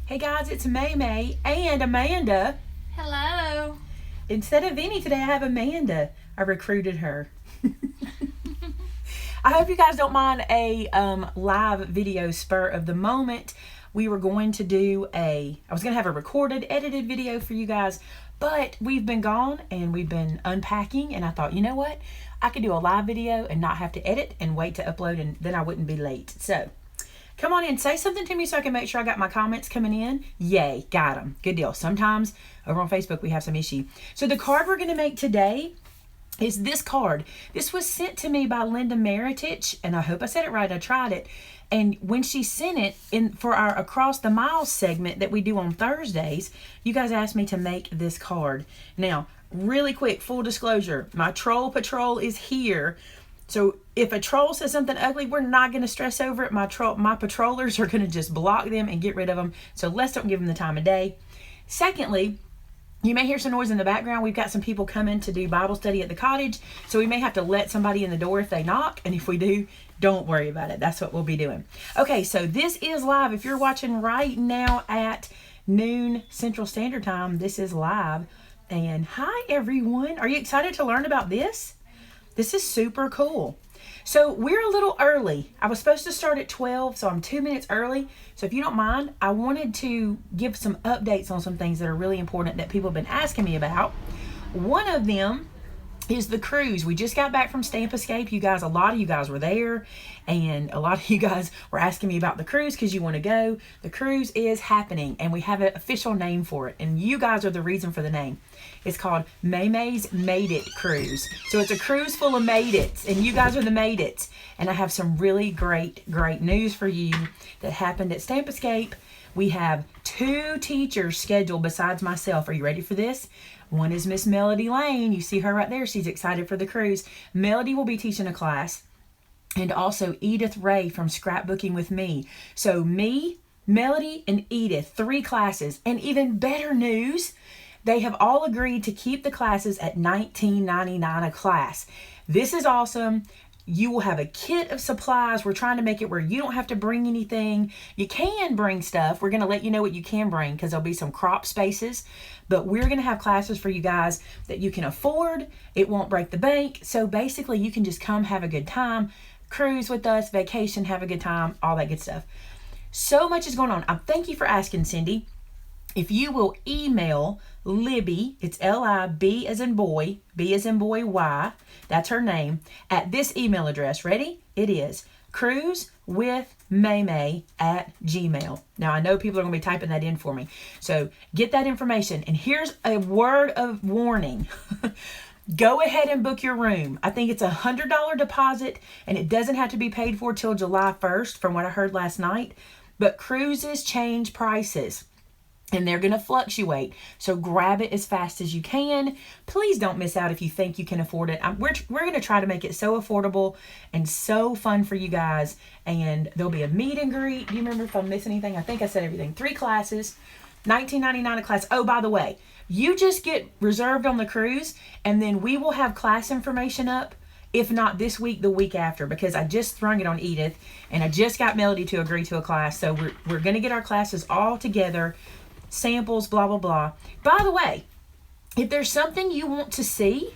Hey guys, it's Maymay and Amanda. Hello. Instead of Vinny today, I have Amanda. I recruited her. I hope you guys don't mind a live video spur of the moment. We were going to do I was going to have a recorded, edited video for you guys, but we've been gone and we've been unpacking, and I thought, you know what? I could do a live video and not have to edit and wait to upload, and then I wouldn't be late. So come on in, say something to me so I can make sure I got my comments coming in. Yay, got them. Good deal. Sometimes over on Facebook we have some issue. So the card we're going to make today is this card. This was sent to me by Linda Maretich, and I hope I said it right. I tried it. And when she sent it in for our Across the Miles segment that we do on Thursdays, you guys asked me to make this card. Now, really quick, full disclosure, my troll patrol is here. So if a troll says something ugly, we're not going to stress over it. My patrollers are going to just block them and get rid of them. So let's don't give them the time of day. Secondly, you may hear some noise in the background. We've got some people coming to do Bible study at the cottage. So we may have to let somebody in the door if they knock. And if we do, don't worry about it. That's what we'll be doing. Okay, so this is live. If you're watching right now at noon Central Standard Time, this is live. And hi, everyone. Are you excited to learn about this? This is super cool. So we're a little early. I was supposed to start at 12, so I'm 2 minutes early. So if you don't mind, I wanted to give some updates on some things that are really important that people have been asking me about. One of them is the cruise. We just got back from Stamp Escape. You guys, a lot of you guys were there, and a lot of you guys were asking me about the cruise because you want to go. The cruise is happening, and we have an official name for it, and you guys are the reason for the name. It's called Maymay's Made It Cruise. So it's a cruise full of made it's, and you guys are the made it's. And I have some really great news for you that happened at Stamp Escape. We have 2 teachers scheduled besides myself. Are you ready for this? One is Miss Melody Lane. You see her right there. She's excited for the cruise. Melody will be teaching a class. And also Edith Ray from Scrapbooking with Me. So me, Melody, and Edith, 3 classes. And even better news, they have all agreed to keep the classes at $19.99 a class. This is awesome. You will have a kit of supplies. We're trying to make it where you don't have to bring anything. You can bring stuff. We're going to let you know what you can bring because there'll be some crop spaces. But we're going to have classes for you guys that you can afford. It won't break the bank. So basically, you can just come have a good time, cruise with us, vacation, have a good time, all that good stuff. So much is going on. Thank you for asking, Cindy. If you will email Libby, it's L-I-B as in boy, B as in boy, Y, that's her name, at this email address. Ready? It is cruisewithmaymay@gmail. Now, I know people are going to be typing that in for me. So get that information. And here's a word of warning. Go ahead and book your room. I think it's a $100 deposit, and it doesn't have to be paid for till July 1st, from what I heard last night. But cruises change prices, and they're going to fluctuate. So grab it as fast as you can. Please don't miss out if you think you can afford it. We're going to try to make it so affordable and so fun for you guys. And there'll be a meet and greet. Do you remember if I missed anything? I think I said everything. 3 classes, $19.99 a class. Oh, by the way, you just get reserved on the cruise, and then we will have class information up. If not this week, the week after, because I just thrung it on Edith, and I just got Melody to agree to a class. So we're going to get our classes all together. Samples, blah, blah, blah. By the way, if there's something you want to see,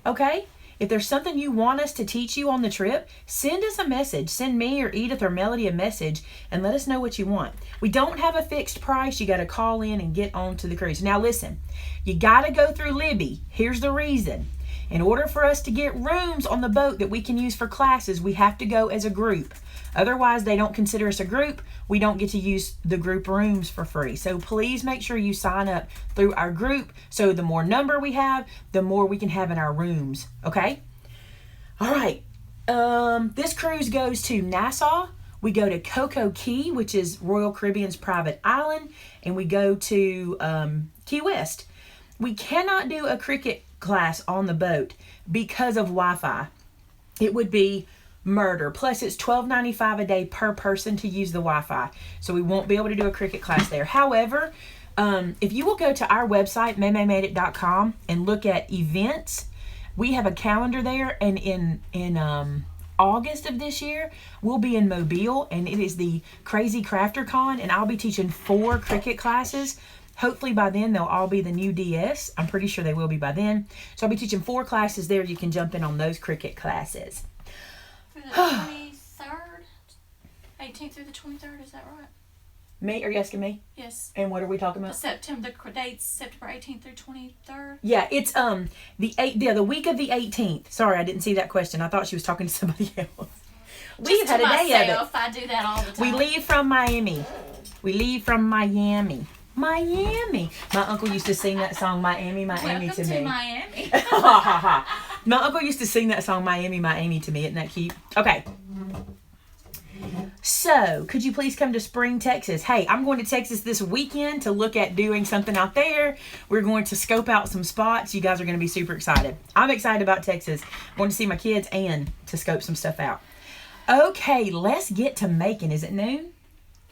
okay, if there's something you want us to teach you on the trip, send us a message. Send me or Edith or Melody a message and let us know what you want. We don't have a fixed price. You got to call in and get on to the cruise. Now, listen, you got to go through Libby. Here's the reason. In order for us to get rooms on the boat that we can use for classes, we have to go as a group. Otherwise, they don't consider us a group. We don't get to use the group rooms for free. So please make sure you sign up through our group. So the more number we have, the more we can have in our rooms. Okay? All right. This cruise goes to Nassau. We go to Coco Key, which is Royal Caribbean's private island. And we go to Key West. We cannot do a cricket class on the boat because of Wi-Fi. It would be murder. Plus, it's $12.95 a day per person to use the Wi-Fi. So we won't be able to do a cricket class there. However, if you will go to our website, maymaymadeit.com, and look at events, we have a calendar there. And in August of this year, we'll be in Mobile, and it is the Crazy Crafter Con, and I'll be teaching 4 Cricut classes. Hopefully by then they'll all be the new DS. I'm pretty sure they will be by then. So I'll be teaching 4 classes there. You can jump in on those Cricut classes. For the 23rd? 18th through the 23rd, is that right? Me? Are you asking me? Yes. And what are we talking about? The dates September 18th through 23rd. Yeah, it's the week of the 18th. Sorry, I didn't see that question. I thought she was talking to somebody else. We've had a day of it. I do that all the time. We leave from Miami. Miami. My uncle used to sing that song, Miami, Welcome to me. Miami. My uncle used to sing that song, Miami to me. Isn't that cute? Okay. So, could you please come to Spring, Texas? Hey, I'm going to Texas this weekend to look at doing something out there. We're going to scope out some spots. You guys are going to be super excited. I'm excited about Texas. I want to see my kids and to scope some stuff out. Okay, let's get to making. Is it noon?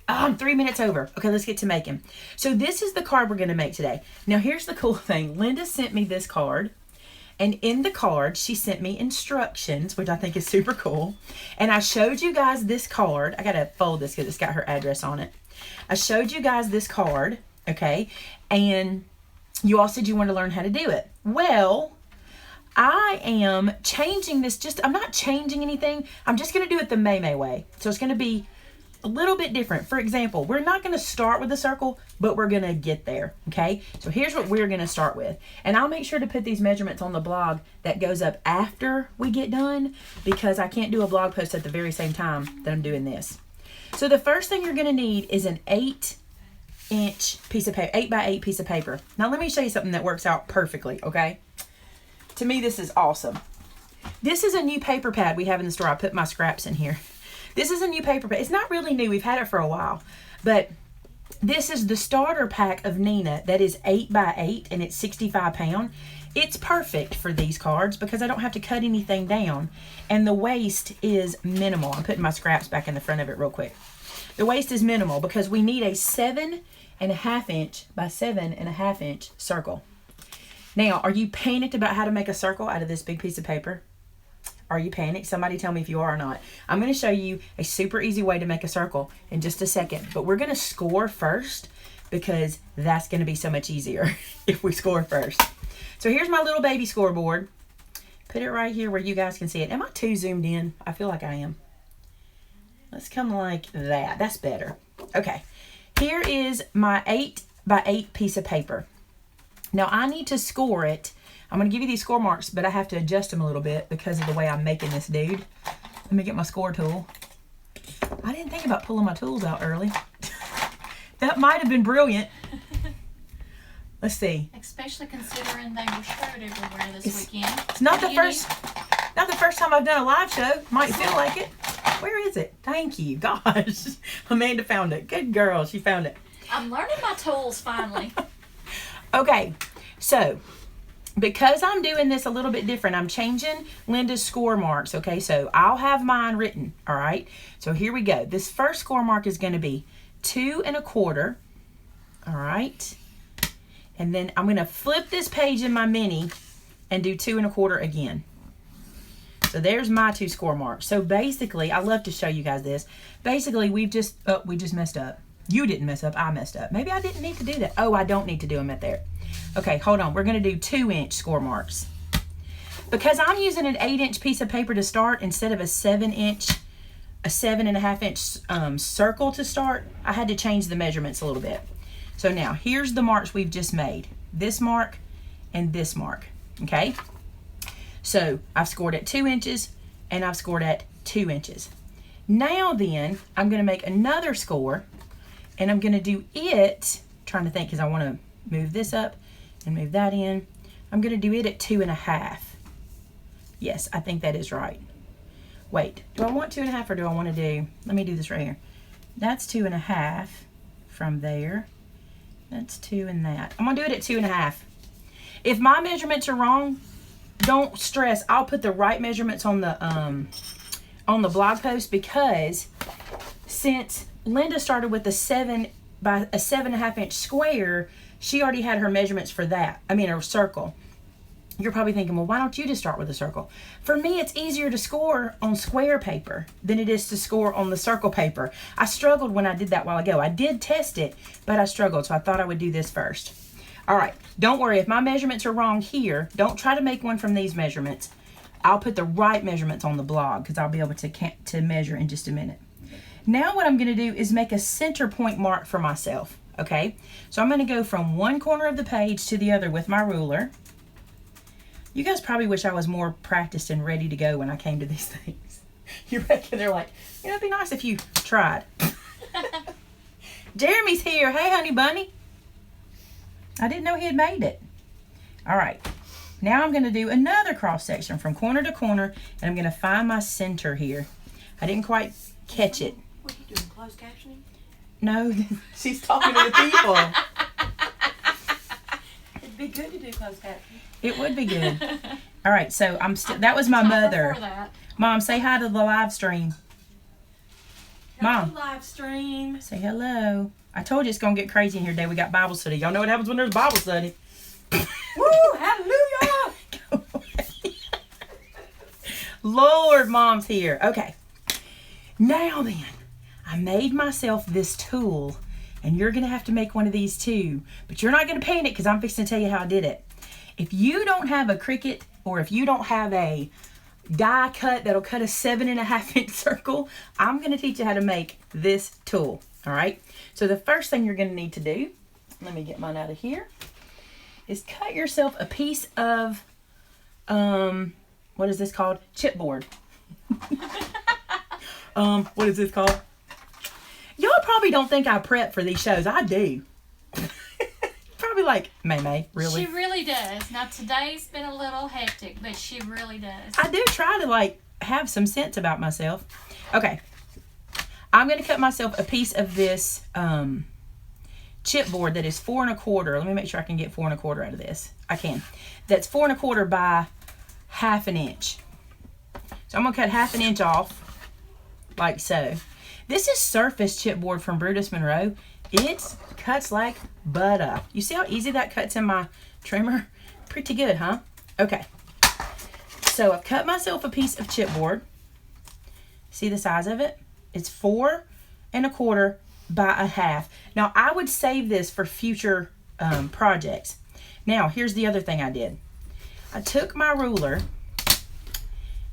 Oh, I'm 3 minutes over. Okay, let's get to making. So this is the card we're going to make today. Now, here's the cool thing. Linda sent me this card. And in the card, she sent me instructions, which I think is super cool. And I showed you guys this card. I got to fold this because it's got her address on it. I showed you guys this card, okay? And you all said you wanted to learn how to do it. Well, I am changing this. I'm not changing anything. I'm just going to do it the Maymay way. So it's going to be a little bit different. For example, we're not going to start with a circle, but we're going to get there, okay? So here's what we're going to start with. And I'll make sure to put these measurements on the blog that goes up after we get done, because I can't do a blog post at the very same time that I'm doing this. So the first thing you're going to need is an 8-inch piece of paper, 8 by 8 piece of paper. Now let me show you something that works out perfectly, okay? To me, this is awesome. This is a new paper pad we have in the store. I put my scraps in here. This is a new paper pad. It's not really new. We've had it for a while. But this is the starter pack of Nina that is 8 by 8 and it's 65 pound. It's perfect for these cards because I don't have to cut anything down. And the waste is minimal. I'm putting my scraps back in the front of it real quick. The waste is minimal because we need a 7.5 inch by 7.5 inch circle. Now, are you panicked about how to make a circle out of this big piece of paper? Are you panicked? Somebody tell me if you are or not. I'm going to show you a super easy way to make a circle in just a second. But we're going to score first because that's going to be so much easier if we score first. So here's my little baby scoreboard. Put it right here where you guys can see it. Am I too zoomed in? I feel like I am. Let's come like that. That's better. Okay. Here is my 8 by 8 piece of paper. Now I need to score it. I'm going to give you these score marks, but I have to adjust them a little bit because of the way I'm making this dude. Let me get my score tool. I didn't think about pulling my tools out early. That might have been brilliant. Let's see. Especially considering they were showed everywhere this weekend. It's not the first time I've done a live show. Might feel like it. Where is it? Thank you. Gosh. Amanda found it. Good girl. She found it. I'm learning my tools finally. Okay. So, because I'm doing this a little bit different, I'm changing Linda's score marks, okay? So I'll have mine written, all right? So here we go. This first score mark is going to be 2 1/4, all right? And then I'm going to flip this page in my mini and do 2 1/4 again. So there's my 2 score marks. So basically, I love to show you guys this. Basically, we just messed up. You didn't mess up, I messed up. Maybe I didn't need to do that. Oh, I don't need to do them at there. Okay, hold on. We're going to do 2-inch score marks. Because I'm using an 8-inch piece of paper to start instead of a 7.5 inch circle to start, I had to change the measurements a little bit. So now, here's the marks we've just made. This mark and this mark, okay? So, I've scored at 2 inches and I've scored at 2 inches. Now then, I'm going to make another score and I'm going to do it, trying to think because I want to move this up and move that in. I'm going to do it at 2 1/2. Yes, I think that is right. Wait, do I want 2 1/2 or do I want to do, let me do this right here. That's 2 1/2 from there. That's 2 and that. I'm going to do it at 2 1/2. If my measurements are wrong, don't stress. I'll put the right measurements on the blog post because since Linda started with a 7 by a 7.5 inch square, she already had her measurements for that. I mean, a circle. You're probably thinking, well, why don't you just start with a circle? For me, it's easier to score on square paper than it is to score on the circle paper. I struggled when I did that a while ago. I did test it, but I struggled, so I thought I would do this first. All right, don't worry. If my measurements are wrong here, don't try to make one from these measurements. I'll put the right measurements on the blog because I'll be able to measure in just a minute. Now what I'm going to do is make a center point mark for myself, okay? So I'm going to go from one corner of the page to the other with my ruler. You guys probably wish I was more practiced and ready to go when I came to these things. You reckon they're like, you know, it'd be nice if you tried. Jeremy's here. Hey, honey bunny. I didn't know he had made it. All right. Now I'm going to do another cross section from corner to corner, and I'm going to find my center here. I didn't quite catch it. What are you doing, closed captioning? No, she's talking to the people. It'd be good to do closed captioning. It would be good. All right, so I'm still. That was my mother. Mom, say hi to the live stream. Mom, live stream. say hello. I told you it's gonna get crazy in here today. We got Bible study. Y'all know what happens when there's Bible study. Woo! Hallelujah! Lord, Mom's here. Okay. Now then, I made myself this tool, and you're gonna have to make one of these too. But you're not gonna paint it because I'm fixing to tell you how I did it. If you don't have a Cricut, or if you don't have a die cut that'll cut a 7.5 inch circle, I'm going to teach you how to make this tool. All right. So the first thing you're going to need to do, let me get mine out of here, is cut yourself a piece of, what is this called? Chipboard. What is this called? Y'all probably don't think I prep for these shows. I do. Probably like, Maymay, really? She really does. Now today's been a little hectic, but she really does. I do try to like have some sense about myself. Okay. I'm going to cut myself a piece of this chipboard that is 4 1/4. Let me make sure I can get 4 1/4 out of this. I can. That's 4 1/4 by 1/2 inch. So I'm going to cut 1/2 inch off like so. This is surface chipboard from Brutus Monroe. It cuts like butter. You see how easy that cuts in my trimmer? Pretty good, huh? Okay. So I've cut myself a piece of chipboard. See the size of it? It's 4 1/4 by 1/2. Now I would save this for future projects. Now here's the other thing I did. I took my ruler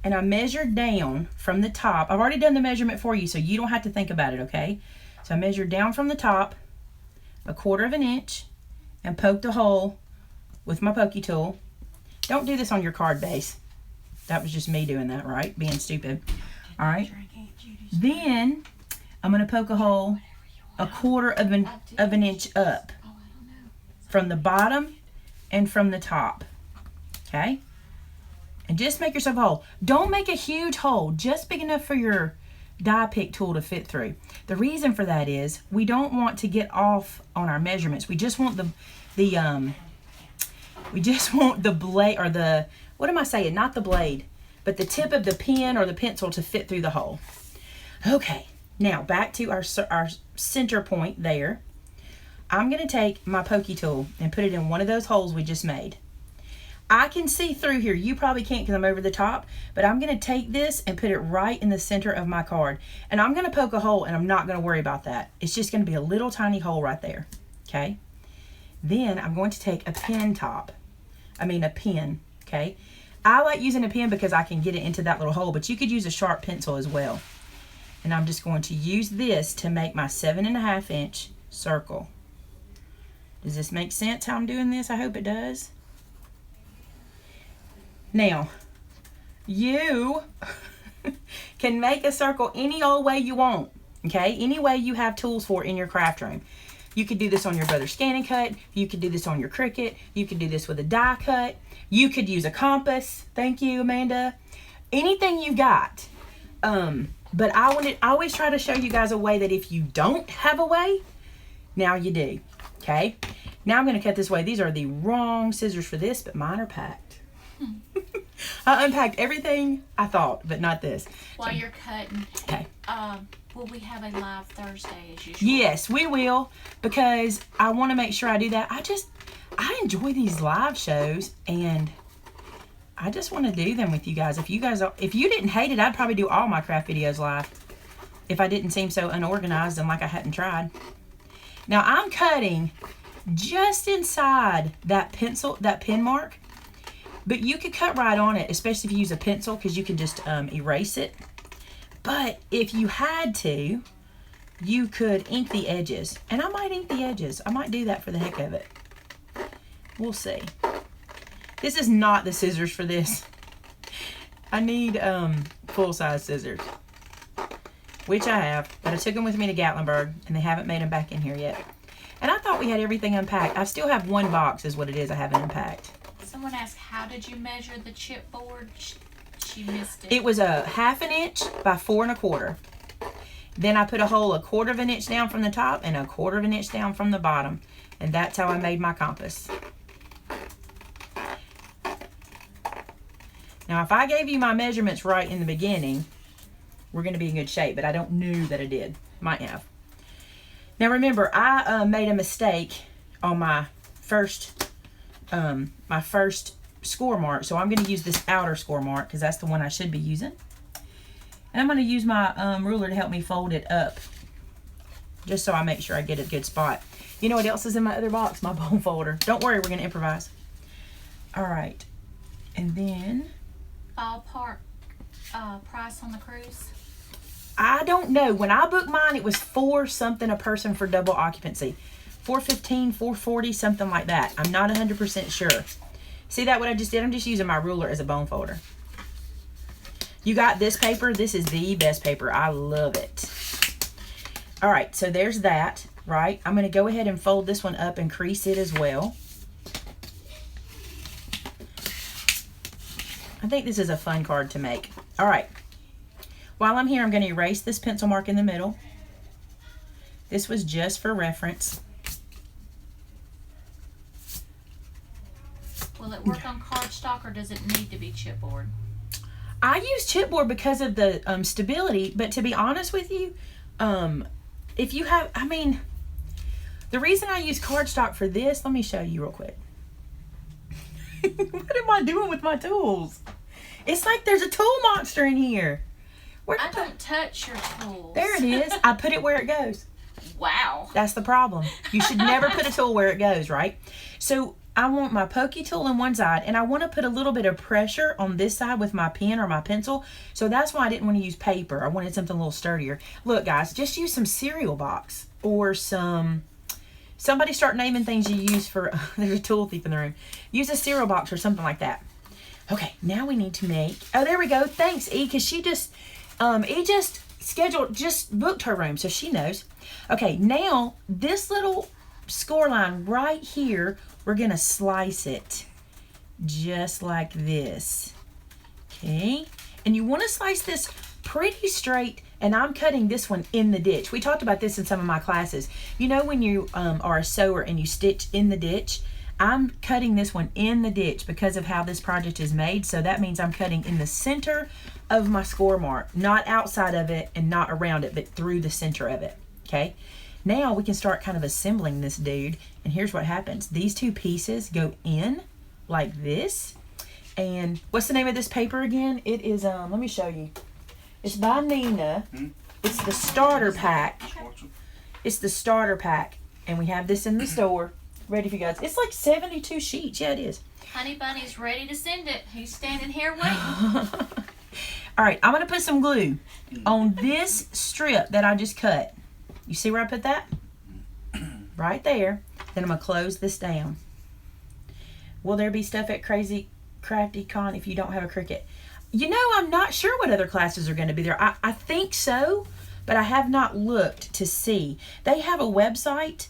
and I measured down from the top. I've already done the measurement for you, so you don't have to think about it, okay? So I measured down from the top 1/4 inch and poked a hole with my pokey tool. Don't do this on your card base. That was just me doing that, right? Being stupid. All right. Then I'm going to poke a hole 1/4 inch up from the bottom and from the top. Okay? And just make yourself a hole. Don't make a huge hole, just big enough for your die pick tool to fit through. The reason for that is we don't want to get off on our measurements. We just want the blade, or the, what am I saying? Not the blade, but the tip of the pen or the pencil to fit through the hole. Okay, now back to our center point there. I'm going to take my pokey tool and put it in one of those holes we just made. I can see through here. You probably can't because I'm over the top, but I'm going to take this and put it right in the center of my card. And I'm going to poke a hole, and I'm not going to worry about that. It's just going to be a little tiny hole right there, okay? Then I'm going to take a pen, okay? I like using a pen because I can get it into that little hole, but you could use a sharp pencil as well. And I'm just going to use this to make my 7.5 inch circle. Does this make sense how I'm doing this? I hope it does. Now, you can make a circle any old way you want, okay? Any way you have tools for in your craft room. You could do this on your Brother Scan and Cut. You could do this on your Cricut. You could do this with a die cut. You could use a compass. Thank you, Amanda. Anything you got. But I always try to show you guys a way that if you don't have a way, now you do, okay? Now I'm going to cut this way. These are the wrong scissors for this, but mine are packed. I unpacked everything I thought, but not this. While you're cutting, okay. Will we have a live Thursday as usual? Yes, we will, because I want to make sure I do that. I enjoy these live shows, and I just want to do them with you guys. If you didn't hate it, I'd probably do all my craft videos live. If I didn't seem so unorganized and like I hadn't tried. Now I'm cutting just inside that pen mark. But you could cut right on it, especially if you use a pencil, because you can just erase it. But if you had to, you could ink the edges. And I might ink the edges. I might do that for the heck of it. We'll see. This is not the scissors for this. I need full-size scissors, which I have. But I took them with me to Gatlinburg, and they haven't made them back in here yet. And I thought we had everything unpacked. I still have one box is what it is I haven't unpacked. Someone asked, how did you measure the chipboard? She missed it. It was a 1/2 inch by 4 1/4. Then I put a hole 1/4 inch down from the top and 1/4 inch down from the bottom. And that's how I made my compass. Now, if I gave you my measurements right in the beginning, we're going to be in good shape. But I don't know that I did. Might have. Now, remember, I made a mistake on my first score mark. So I'm going to use this outer score mark because that's the one I should be using. And I'm going to use my ruler to help me fold it up. Just so I make sure I get a good spot. You know what else is in my other box? My bone folder. Don't worry, we're going to improvise. All right. And then... ballpark price on the cruise? I don't know. When I booked mine, it was $4 something a person for double occupancy. $4.15, $4.40, something like that. I'm not 100% sure. See that what I just did? I'm just using my ruler as a bone folder. You got this paper. This is the best paper. I love it. All right, so there's that, right? I'm going to go ahead and fold this one up and crease it as well. I think this is a fun card to make. All right. While I'm here, I'm going to erase this pencil mark in the middle. This was just for reference. Will it work on cardstock or does it need to be chipboard? I use chipboard because of the stability, but to be honest with you, if you have, I mean, the reason I use cardstock for this, let me show you real quick. What am I doing with my tools? It's like there's a tool monster in here. I don't touch your tools. There it is. I put it where it goes. Wow. That's the problem. You should never put a tool where it goes, right? So I want my pokey tool on one side, and I want to put a little bit of pressure on this side with my pen or my pencil. So that's why I didn't want to use paper. I wanted something a little sturdier. Look, guys, just use some cereal box or some... Somebody start naming things you use for... There's a tool thief in the room. Use a cereal box or something like that. Okay, now we need to make... Oh, there we go. Thanks, E, because she just... E just booked her room, so she knows. Okay, now this little score line right here, we're going to slice it just like this. Okay, and you want to slice this pretty straight, and I'm cutting this one in the ditch. We talked about this in some of my classes. You know when you are a sewer and you stitch in the ditch? I'm cutting this one in the ditch because of how this project is made. So that means I'm cutting in the center of my score mark, not outside of it and not around it, but through the center of it. Okay, now we can start kind of assembling this dude. And here's what happens. These two pieces go in like this. And what's the name of this paper again? It is, let me show you. It's by Nina. It's the starter pack. It's the starter pack. And we have this in the store. Ready for you guys. It's like 72 sheets. Yeah, it is. Honey Bunny's ready to send it. He's standing here waiting. All right, I'm going to put some glue on this strip that I just cut. You see where I put that? Right there. Then I'm going to close this down. Will there be stuff at Crazy Crafty Con if you don't have a Cricut? You know, I'm not sure what other classes are going to be there. I think so, but I have not looked to see. They have a website.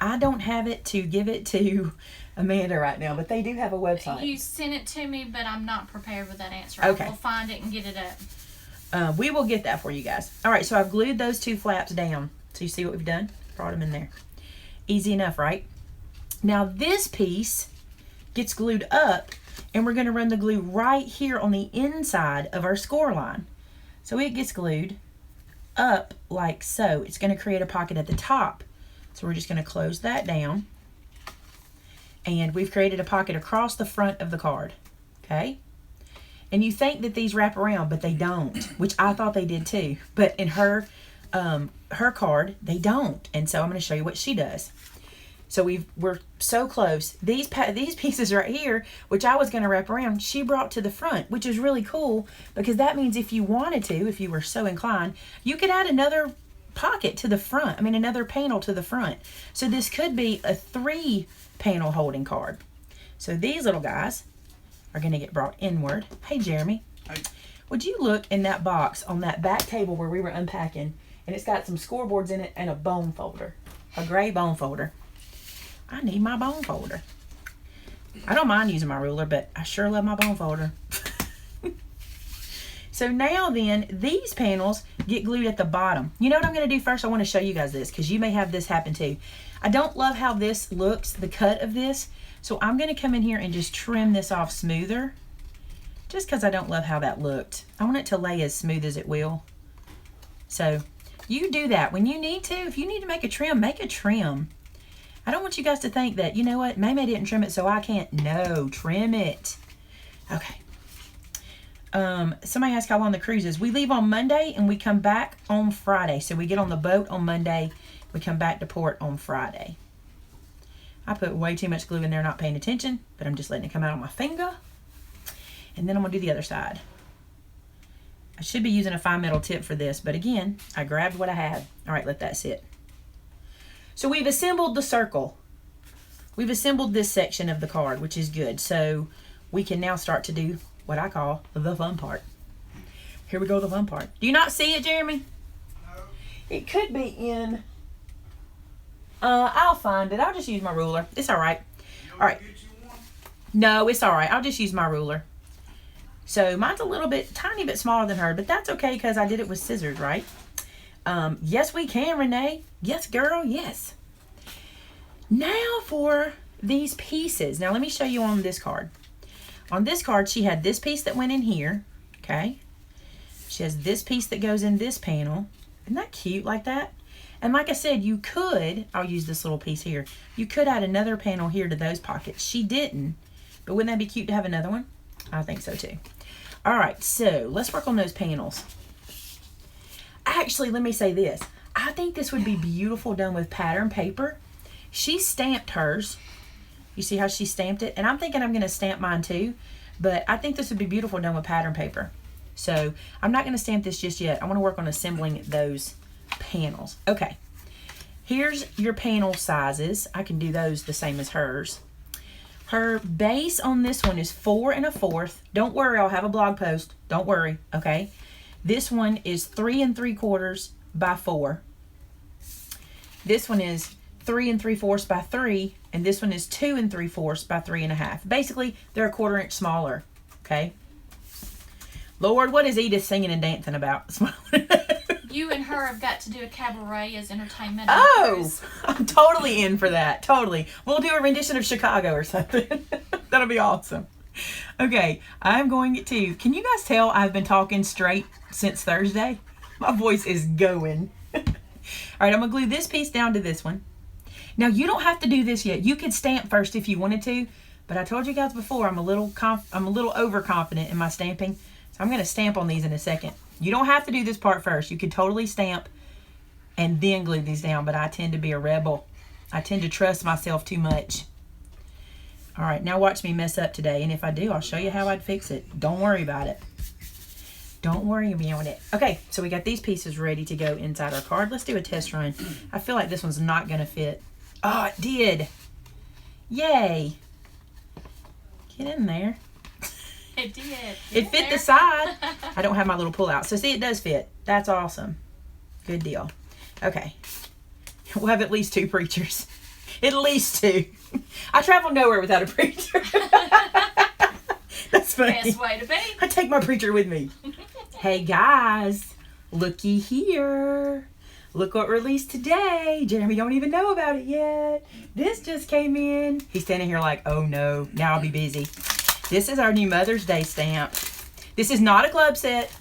I don't have it to give it to Amanda right now, but they do have a website. You sent it to me, but I'm not prepared with that answer. Okay. We'll find it and get it up. We will get that for you guys. All right, so I've glued those two flaps down. So you see what we've done? Brought them in there. Easy enough, right? Now this piece gets glued up, and we're going to run the glue right here on the inside of our score line. So it gets glued up like so. It's going to create a pocket at the top. So we're just going to close that down. And we've created a pocket across the front of the card. Okay? And you think that these wrap around, but they don't, which I thought they did too. But in her card, they don't. And so I'm going to show you what she does. So we're so close. These pieces right here, which I was going to wrap around, she brought to the front, which is really cool because that means if you wanted to, if you were so inclined, you could add another pocket to the front. I mean, another panel to the front. So this could be a 3-panel holding card. So these little guys are going to get brought inward. Hey, Jeremy. Hey. Would you look in that box on that back table where we were unpacking, and it's got some scoreboards in it and a bone folder, a gray bone folder. I need my bone folder. I don't mind using my ruler, but I sure love my bone folder. So now then, these panels get glued at the bottom. You know what I'm going to do first? I want to show you guys this because you may have this happen too. I don't love how this looks, the cut of this. So I'm going to come in here and just trim this off smoother. Just because I don't love how that looked. I want it to lay as smooth as it will. So you do that when you need to. If you need to make a trim, make a trim. I don't want you guys to think that, you know what, Maymay didn't trim it so I can't. No, trim it. Okay. Somebody asked how long the cruise is. We leave on Monday and we come back on Friday. So we get on the boat on Monday. We come back to port on Friday. I put way too much glue in there, not paying attention, but I'm just letting it come out on my finger. And then I'm going to do the other side. I should be using a fine metal tip for this, but again, I grabbed what I had. All right, let that sit. So we've assembled the circle. We've assembled this section of the card, which is good. So we can now start to do what I call the fun part. Here we go, the fun part. Do you not see it, Jeremy? No. It could be in... I'll find it. I'll just use my ruler. It's all right. All right. Get you one? No, it's all right. I'll just use my ruler. So mine's a little bit, tiny bit smaller than her, but that's okay because I did it with scissors, right? Yes, we can, Renee. Yes, girl, yes. Now for these pieces. Now let me show you on this card. On this card, she had this piece that went in here, okay? She has this piece that goes in this panel. Isn't that cute like that? And like I said, you could, I'll use this little piece here. You could add another panel here to those pockets. She didn't, but wouldn't that be cute to have another one? I think so too. All right, so let's work on those panels. Actually, let me say this. I think this would be beautiful done with pattern paper. She stamped hers. You see how she stamped it? And I'm thinking I'm going to stamp mine too. But I think this would be beautiful done with pattern paper. So I'm not going to stamp this just yet. I want to work on assembling those panels. Okay. Here's your panel sizes. I can do those the same as hers. Her base on this one is 4 1/4. Don't worry, I'll have a blog post. Don't worry, okay? This one is 3 3/4 by 4. This one is 3 3/4 by 3, and this one is 2 3/4 by 3 1/2. Basically, they're a 1/4 inch smaller, okay? Lord, what is Edith singing and dancing about? You and her have got to do a cabaret as entertainment. Oh, I'm totally in for that. Totally. We'll do a rendition of Chicago or something. That'll be awesome. Okay, I'm going to... Can you guys tell I've been talking straight since Thursday? My voice is going. All right, I'm going to glue this piece down to this one. Now, you don't have to do this yet. You could stamp first if you wanted to, but I told you guys before, I'm a little overconfident in my stamping, so I'm going to stamp on these in a second. You don't have to do this part first. You could totally stamp and then glue these down, but I tend to be a rebel. I tend to trust myself too much. All right, now watch me mess up today, and if I do, I'll show you how I'd fix it. Don't worry about it. Don't worry about it. Okay, so we got these pieces ready to go inside our card. Let's do a test run. I feel like this one's not going to fit. Oh, it did. Yay. Get in there. It did. It fit the side. I don't have my little pull out. So see, it does fit. That's awesome. Good deal. Okay. We'll have at least 2 preachers. At least 2. I travel nowhere without a preacher. That's funny. Best way to be. I take my preacher with me. Hey guys, looky here. Look what released today. Jeremy don't even know about it yet. This just came in. He's standing here like, oh no, now I'll be busy. This is our new Mother's Day stamp. This is not a club set.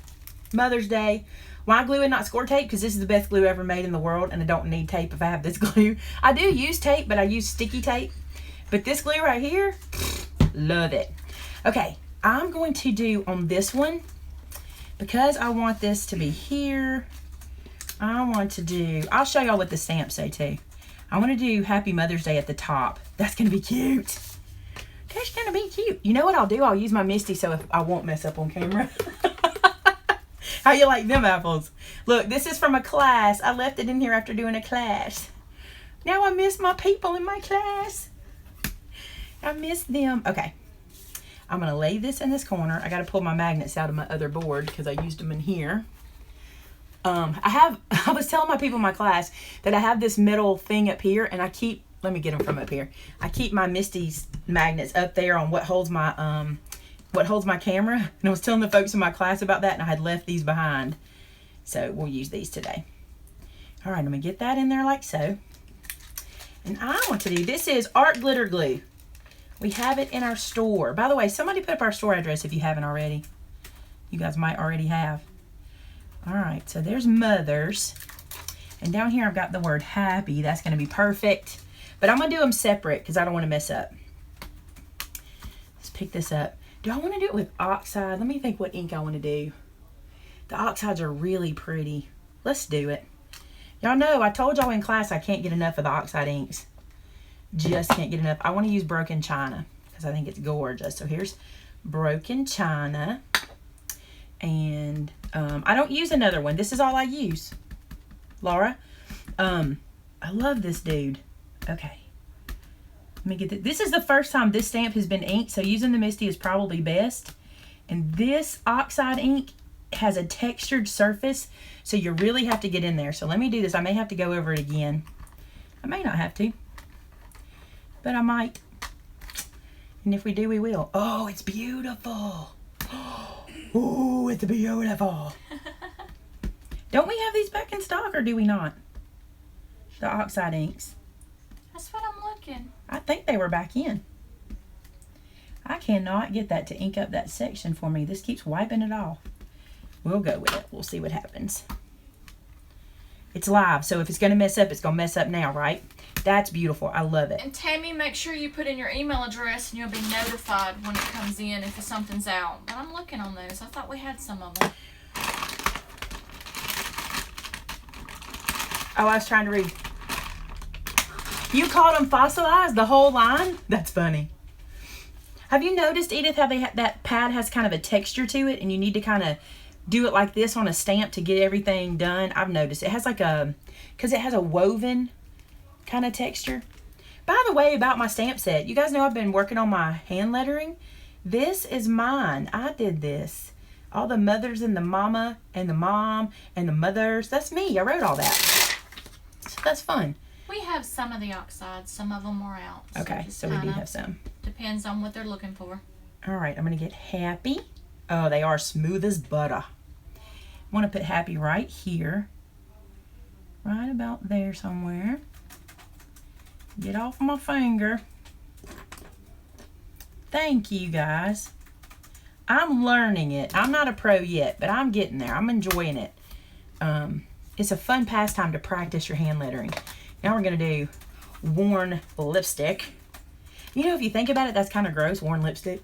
Mother's Day. Why glue and not score tape? Because this is the best glue ever made in the world, and I don't need tape if I have this glue. I do use tape, but I use sticky tape. But this glue right here, love it. Okay, I'm going to do on this one, because I want this to be here, I'll show y'all what the stamps say too. I want to do Happy Mother's Day at the top. That's going to be cute. That's going to be cute. You know what I'll do? I'll use my Misty so if I won't mess up on camera. How you like them apples? Look, this is from a class. I left it in here after doing a class. Now I miss my people in my class. I miss them. Okay. I'm going to lay this in this corner. I got to pull my magnets out of my other board because I used them in here. I was telling my people in my class that I have this metal thing up here, and let me get them from up here. I keep my Misty's magnets up there on what holds my camera. And I was telling the folks in my class about that, and I had left these behind. So we'll use these today. All right, I'm going to get that in there like so. And I want to do, this is Art Glitter Glue. We have it in our store. By the way, somebody put up our store address if you haven't already. You guys might already have. All right, so there's Mother's. And down here I've got the word Happy. That's going to be perfect. But I'm going to do them separate because I don't want to mess up. Let's pick this up. Do I want to do it with oxide? Let me think what ink I want to do. The oxides are really pretty. Let's do it. Y'all know, I told y'all in class I can't get enough of the oxide inks. Just can't get enough. I want to use Broken China because I think it's gorgeous. So here's Broken China. And I don't use another one. This is all I use. Laura. I love this dude. Okay. Let me get this. This is the first time this stamp has been inked, so using the Misty is probably best. And this oxide ink has a textured surface, so you really have to get in there. So let me do this. I may have to go over it again. I may not have to, but I might. And if we do, we will. Oh, it's beautiful. Oh, it's beautiful. Don't we have these back in stock, or do we not? The oxide inks. That's what I'm looking. I think they were back in. I cannot get that to ink up that section for me. This keeps wiping it off. We'll go with it. We'll see what happens. It's live, so if it's going to mess up, it's going to mess up now, right? That's beautiful. I love it. And Tammy, make sure you put in your email address and you'll be notified when it comes in if something's out. But I'm looking on those. I thought we had some of them. Oh, I was trying to read. You called them fossilized, the whole line? That's funny. Have you noticed, Edith, how that pad has kind of a texture to it, and you need to kind of do it like this on a stamp to get everything done? I've noticed it has like because it has a woven kind of texture. By the way, about my stamp set, you guys know I've been working on my hand lettering. This is mine. I did this. All the mothers and the mama and the mom and the mothers. That's me. I wrote all that. So that's fun. We have some of the oxides. Some of them are out. Okay, so we do have some. Depends on what they're looking for. All right, I'm going to get Happy. Oh, they are smooth as butter. I want to put Happy right here. Right about there somewhere. Get off my finger. Thank you, guys. I'm learning it. I'm not a pro yet, but I'm getting there. I'm enjoying it. It's a fun pastime to practice your hand lettering. Now we're going to do worn lipstick. You know, if you think about it, that's kind of gross, worn lipstick.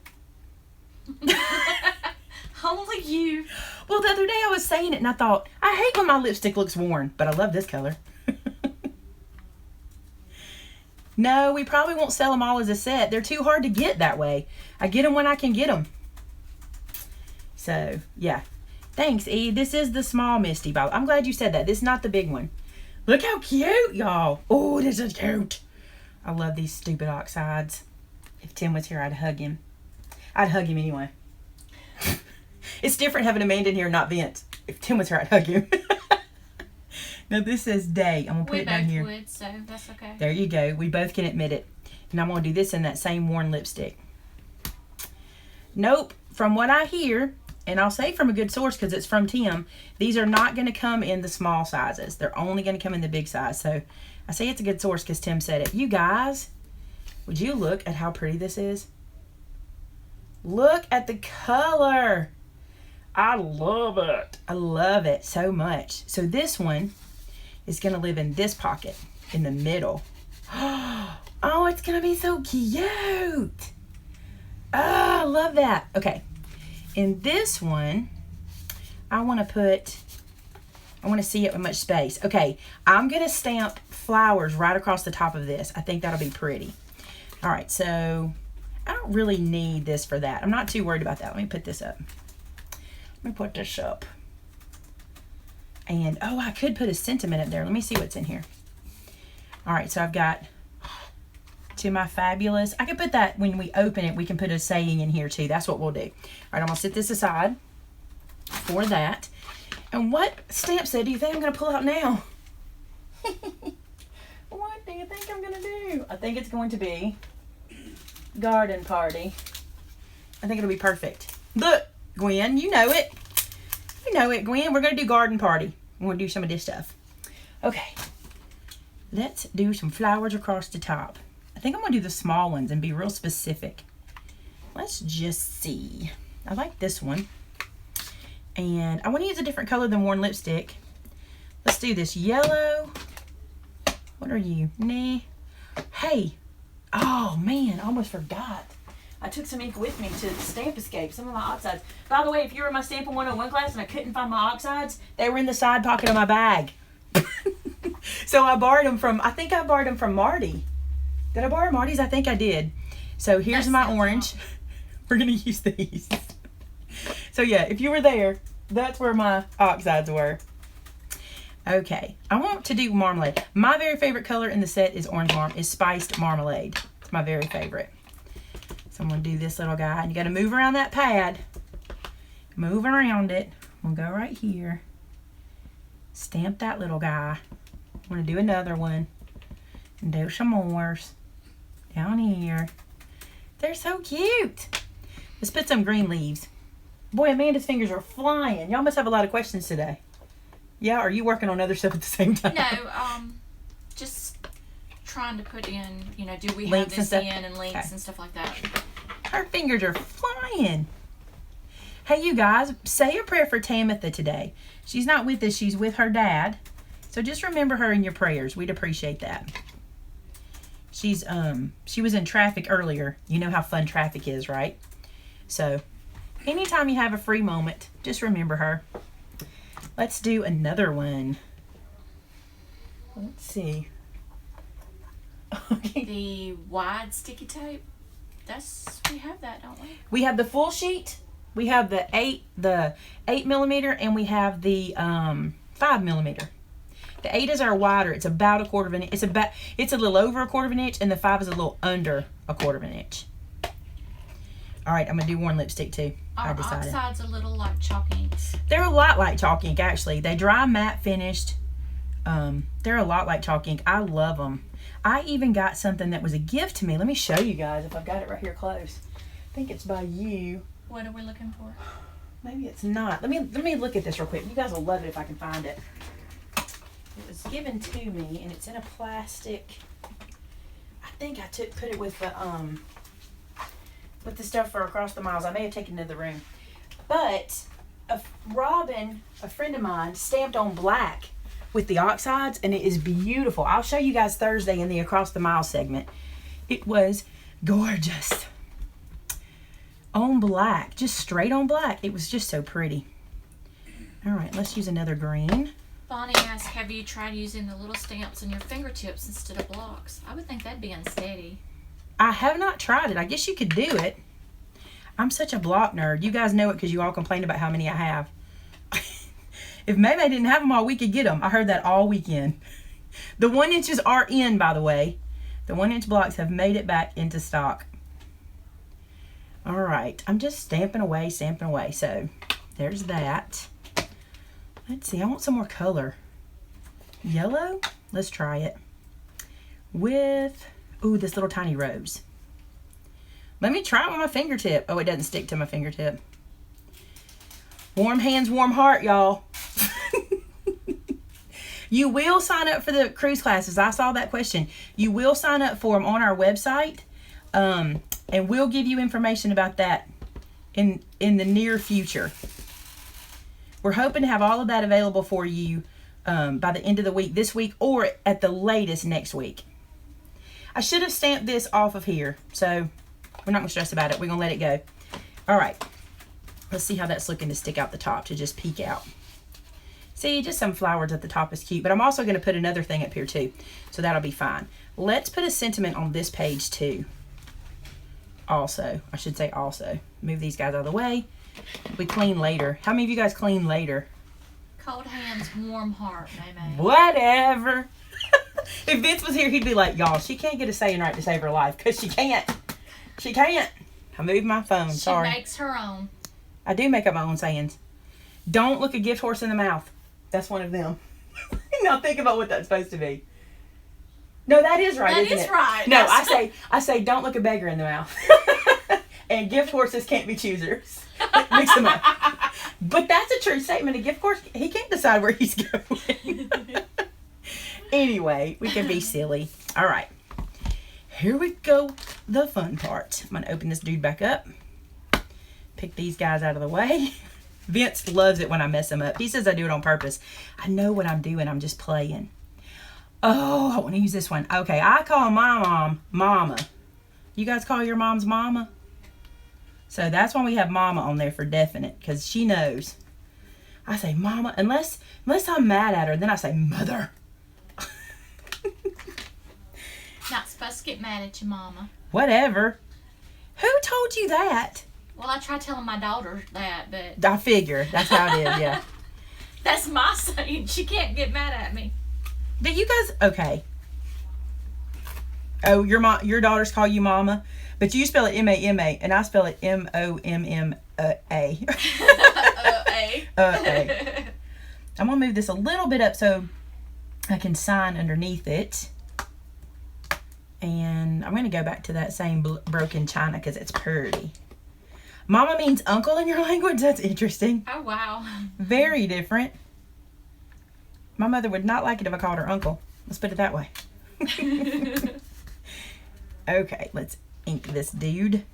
Only you. Well, the other day I was saying it and I thought, I hate when my lipstick looks worn, but I love this color. No, we probably won't sell them all as a set. They're too hard to get that way. I get them when I can get them. So, yeah. Thanks, E. This is the small Misty bottle. I'm glad you said that. This is not the big one. Look how cute, y'all. Oh, this is cute. I love these stupid oxides. If Tim was here, I'd hug him. I'd hug him anyway. It's different having Amanda in here, not Vince. If Tim was here, I'd hug him. Now, this says day. I'm going to put it down here. We both would, so that's okay. There you go. We both can admit it. And I'm going to do this in that same worn lipstick. Nope. From what I hear, and I'll say from a good source because it's from Tim, these are not going to come in the small sizes. They're only going to come in the big size. So I say it's a good source because Tim said it. You guys, would you look at how pretty this is? Look at the color. I love it. I love it so much. So this one is going to live in this pocket in the middle. Oh Oh, it's going to be so cute. Oh, I love that. Okay. In this one, I want to see it with much space. Okay, I'm going to stamp flowers right across the top of this. I think that'll be pretty. All right, so I don't really need this for that. I'm not too worried about that. Let me put this up. Let me put this up. And, oh, I could put a sentiment up there. Let me see what's in here. All right, so I've got To My Fabulous. I could put that when we open it. We can put a saying in here too. That's what we'll do. All right, I'm going to set this aside for that. And what stamp set do you think I'm going to pull out now? What do you think I'm going to do? I think it's going to be Garden Party. I think it'll be perfect. Look, Gwen, you know it. You know it, Gwen. We're going to do Garden Party. We're going to do some of this stuff. Okay. Let's do some flowers across the top. I think I'm going to do the small ones and be real specific. Let's just see. I like this one. And I want to use a different color than Worn Lipstick. Let's do this yellow. What are you? Nah. Hey. Oh, man. I almost forgot. I took some ink with me to Stamp Escape, some of my oxides. By the way, if you were in my Stampin' 101 class and I couldn't find my oxides, they were in the side pocket of my bag. So I borrowed them from, I think I borrowed them from Marty. Did I borrow Marty's? I think I did. So here's my orange. We're going to use these. So yeah, if you were there, that's where my oxides were. Okay, I want to do marmalade. My very favorite color in the set is spiced marmalade. It's my very favorite. So I'm going to do this little guy. And you got to move around that pad. Move around it. We'll go right here. Stamp that little guy. I'm going to do another one. And do some more. Down here. They're so cute. Let's put some green leaves. Boy, Amanda's fingers are flying. Y'all must have a lot of questions today. Yeah, are you working on other stuff at the same time? No, just trying to put in, do we links have this and in and links and stuff like that. Her fingers are flying. Hey, you guys, say a prayer for Tamitha today. She's not with us. She's with her dad. So just remember her in your prayers. We'd appreciate that. She was in traffic earlier. You know how fun traffic is, right? So anytime you have a free moment, just remember her. Let's do another one. Let's see. The wide sticky tape. We have that, don't we? We have the full sheet. We have the 8 millimeter, and we have the 5 millimeter. The 8 is our wider. It's about 1/4 of an inch. It's a little over 1/4 of an inch, and the 5 is a little under 1/4 of an inch. All right, I'm gonna do Worn Lipstick too. Our I decided. oxides a little like chalk inks. They're a lot like chalk ink, actually. They dry matte finished. They're a lot like chalk ink. I love them. I even got something that was a gift to me. Let me show you guys if I've got it right here close. I think it's by you. What are we looking for? Maybe it's not. Let me look at this real quick. You guys will love it if I can find it. It was given to me, and it's in a plastic. I think I put it with the stuff for Across the Miles. I may have taken it to the room. But Robin, a friend of mine, stamped on black with the oxides, and it is beautiful. I'll show you guys Thursday in the Across the Miles segment. It was gorgeous. On black, just straight on black. It was just so pretty. All right, let's use another green. Bonnie asked, have you tried using the little stamps on your fingertips instead of blocks? I would think that'd be unsteady. I have not tried it. I guess you could do it. I'm such a block nerd. You guys know it because you all complained about how many I have. If Maymay didn't have them all, we could get them. I heard that all weekend. The 1 inches are in, by the way. The 1 inch blocks have made it back into stock. All right. I'm just stamping away, stamping away. So there's that. Let's see. I want some more color. Yellow? Let's try it. With, ooh, this little tiny rose. Let me try it with my fingertip. Oh, it doesn't stick to my fingertip. Warm hands, warm heart, y'all. You will sign up for the cruise classes. I saw that question. You will sign up for them on our website. And we'll give you information about that in the near future. We're hoping to have all of that available for you by the end of the week, this week, or at the latest next week. I should have stamped this off of here. So we're not going to stress about it. We're going to let it go. All right. Let's see how that's looking to stick out the top, to just peek out. See, just some flowers at the top is cute. But I'm also going to put another thing up here too. So that'll be fine. Let's put a sentiment on this page too. Also, I should say also. Move these guys out of the way. We clean later. How many of you guys clean later? Cold hands, warm heart, Maymay. Whatever. If Vince was here, he'd be like, y'all, she can't get a saying right to save her life. Because she can't. She can't. I moved my phone. Sorry. She makes her own. I do make up my own sayings. Don't look a gift horse in the mouth. That's one of them. Now think about what that's supposed to be. No, that is right, isn't it? That is right. No, I say don't look a beggar in the mouth. And gift horses can't be choosers. Mix them up. But that's a true statement. A gift horse, he can't decide where he's going. Anyway, we can be silly. All right. Here we go. The fun part. I'm going to open this dude back up. Pick these guys out of the way. Vince loves it when I mess him up. He says I do it on purpose. I know what I'm doing. I'm just playing. Oh, I want to use this one. Okay, I call my mom Mama. You guys call your moms Mama? So that's why we have Mama on there for definite, because she knows. I say Mama, unless I'm mad at her, then I say Mother. Not supposed to get mad at your mama. Whatever. Who told you that? Well, I try telling my daughter that, but... I figure. That's how it is, yeah. That's my saying. She can't get mad at me. Do you guys... Okay. Oh, your daughters call you Mama, but you spell it M-A-M-A, and I spell it M-O-M-M-A. A. I'm going to move this a little bit up so I can sign underneath it. And I'm going to go back to that same broken china because it's pretty. Mama means uncle in your language? That's interesting. Oh, wow. Very different. My mother would not like it if I called her uncle. Let's put it that way. Okay, let's ink this dude.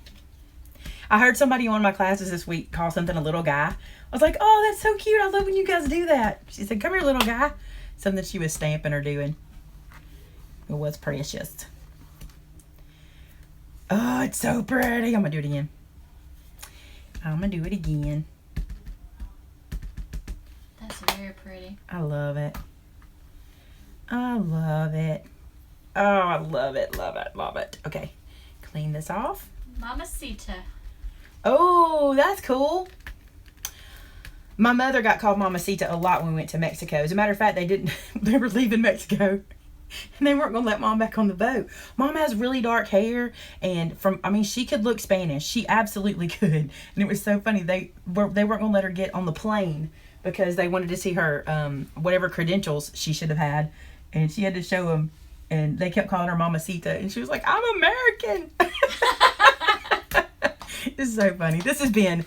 I heard somebody in one of my classes this week call something a little guy. I was like, oh, that's so cute. I love when you guys do that. She said, come here, little guy. Something she was stamping or doing. It was precious. Oh, it's so pretty. I'm going to do it again. I'm going to do it again. That's very pretty. I love it. I love it. Oh, I love it, love it, love it. Okay, clean this off. Mamacita. Oh, that's cool. My mother got called Mamacita a lot when we went to Mexico. As a matter of fact, they were leaving Mexico. And they weren't going to let Mom back on the boat. Mom has really dark hair, and she could look Spanish. She absolutely could. And it was so funny. They weren't going to let her get on the plane because they wanted to see her whatever credentials she should have had, and she had to show them. And they kept calling her Mamacita, and she was like, "I'm American." This is so funny. This has been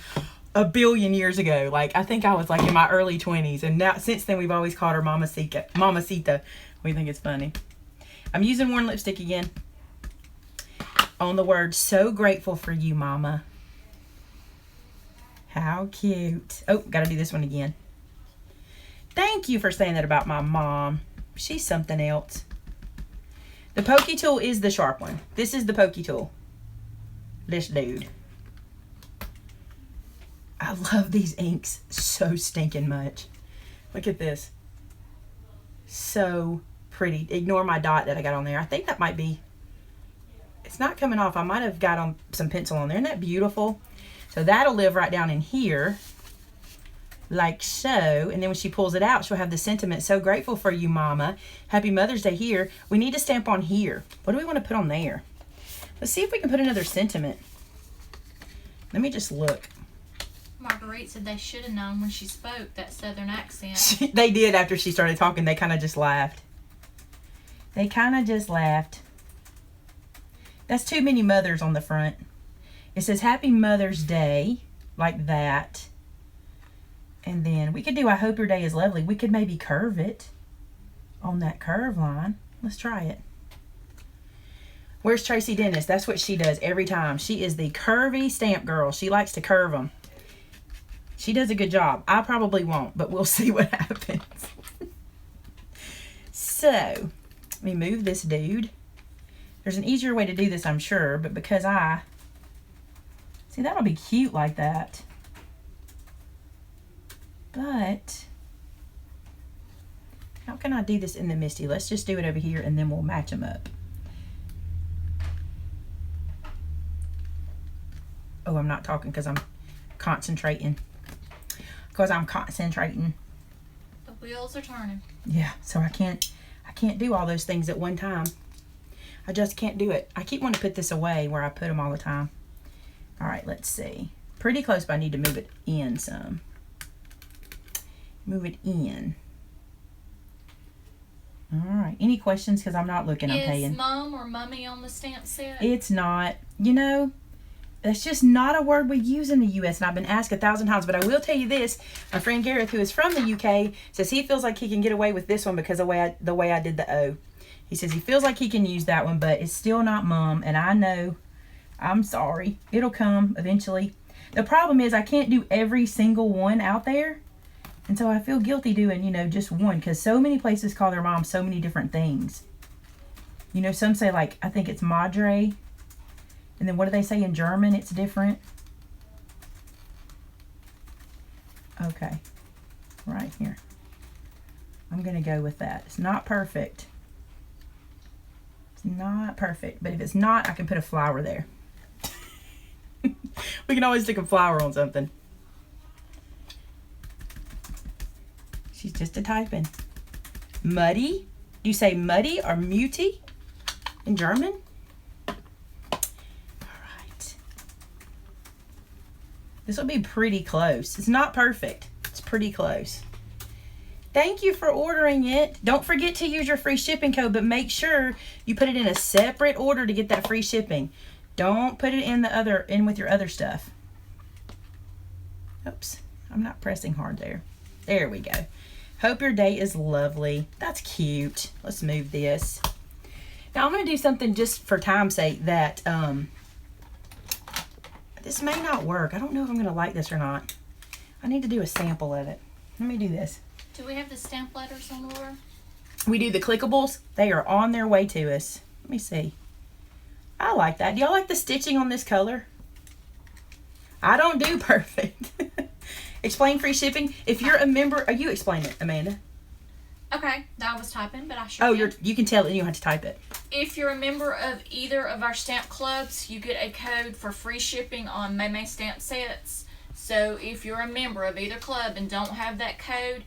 a billion years ago. Like I think I was like in my early 20s, and now since then we've always called her Mamacita. Mamacita. We think it's funny. I'm using worn lipstick again on the word so grateful for you, Mama. How cute. Oh, gotta do this one again. Thank you for saying that about my mom. She's something else. The pokey tool is the sharp one. This is the pokey tool. This dude. I love these inks so stinking much. Look at this. So pretty. Ignore my dot that I got on there. I think that might be, it's not coming off. I might have got on some pencil on there. Isn't that beautiful? So that'll live right down in here like so. And then when she pulls it out, she'll have the sentiment, so grateful for you, Mama. Happy Mother's Day here. We need to stamp on here. What do we want to put on there? Let's see if we can put another sentiment. Let me just look. Marguerite said they should have known when she spoke that southern accent. They did after she started talking. They kind of just laughed. They kind of just laughed. That's too many mothers on the front. It says Happy Mother's Day, like that. And then we could do I hope your day is lovely. We could maybe curve it on that curve line. Let's try it. Where's Tracy Dennis? That's what she does every time. She is the curvy stamp girl. She likes to curve them. She does a good job. I probably won't, but we'll see what happens. So, let me move this dude There's an easier way to do this, I'm sure, but because see, that'll be cute like that. But how can I do this in the Misty? Let's just do it over here and then we'll match them up. Oh, I'm not talking because I'm concentrating. The wheels are turning. Yeah, so I can't do all those things at one time. I just can't do it. I keep wanting to put this away where I put them all the time. All right, let's see. Pretty close, but I need to move it in some. Move it in. All right. Any questions? Because I'm not looking. I'm paying. Is mom or mummy on the stamp set? It's not. You know, that's just not a word we use in the U.S. And I've been asked 1,000 times. But I will tell you this. My friend Gareth, who is from the U.K., says he feels like he can get away with this one because of the way I did the O. He says he feels like he can use that one, but it's still not mom. And I know. I'm sorry. It'll come eventually. The problem is I can't do every single one out there. And so I feel guilty doing, you know, just one. Because so many places call their mom so many different things. You know, some say, like, I think it's Madre. And then what do they say in German? It's different. Okay. Right here. I'm going to go with that. It's not perfect. It's not perfect. But if it's not, I can put a flower there. We can always stick a flower on something. She's just a typing. Muddy? Do you say muddy or muty in German? All right. This will be pretty close. It's not perfect. It's pretty close. Thank you for ordering it. Don't forget to use your free shipping code, but make sure you put it in a separate order to get that free shipping. Don't put it in with your other stuff. Oops, I'm not pressing hard there. There we go. Hope your day is lovely. That's cute. Let's move this. Now I'm going to do something just for time's sake that this may not work. I don't know if I'm going to like this or not. I need to do a sample of it. Let me do this. Do we have the stamp letters on order? We do the clickables. They are on their way to us. Let me see. I like that. Do y'all like the stitching on this color? I don't do perfect. Explain free shipping. If you're a member, you explain it, Amanda. Okay, I was typing, but I sure can. You can tell it and you don't have to type it. If you're a member of either of our stamp clubs, you get a code for free shipping on Maymay stamp sets. So if you're a member of either club and don't have that code,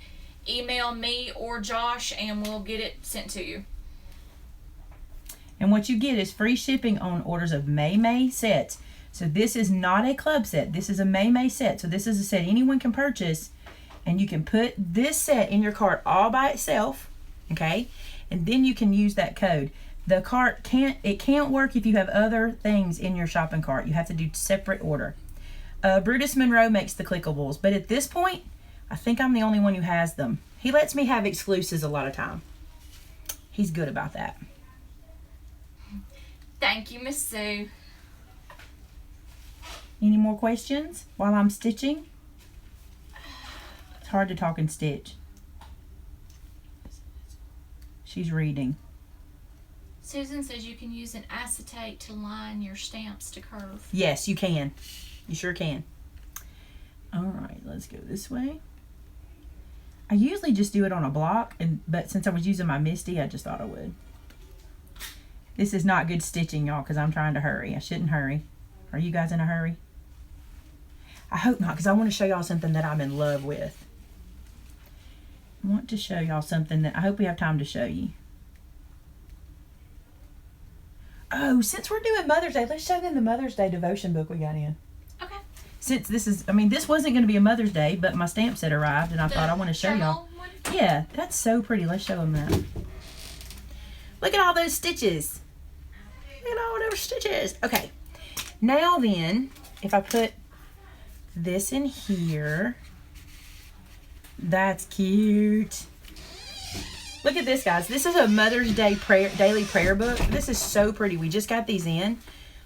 email me or Josh and we'll get it sent to you. And what you get is free shipping on orders of Maymay sets. So this is not a club set. This is a Maymay set. So this is a set anyone can purchase. And you can put this set in your cart all by itself. Okay? And then you can use that code. The cart can't work if you have other things in your shopping cart. You have to do separate order. Brutus Monroe makes the clickables. But at this point, I think I'm the only one who has them. He lets me have exclusives a lot of time. He's good about that. Thank you, Miss Sue. Any more questions while I'm stitching? It's hard to talk and stitch. She's reading. Susan says you can use an acetate to line your stamps to curve. Yes, you can. You sure can. All right, let's go this way. I usually just do it on a block, but since I was using my Misty, I just thought I would. This is not good stitching, y'all, because I'm trying to hurry. I shouldn't hurry. Are you guys in a hurry? I hope not, because I want to show y'all something that I'm in love with. I want to show y'all something that I hope we have time to show you. Oh, since we're doing Mother's Day, let's show them the Mother's Day devotion book we got in. Okay. Since this is, this wasn't going to be a Mother's Day, but my stamp set arrived, and I thought I want to show y'all. Yeah, that's so pretty. Let's show them that. Look at all those stitches. Look at all those stitches. Okay. Now then, if I put this in here, that's cute. Look at this, guys. This is a Mother's Day daily prayer book. This is so pretty. We just got these in.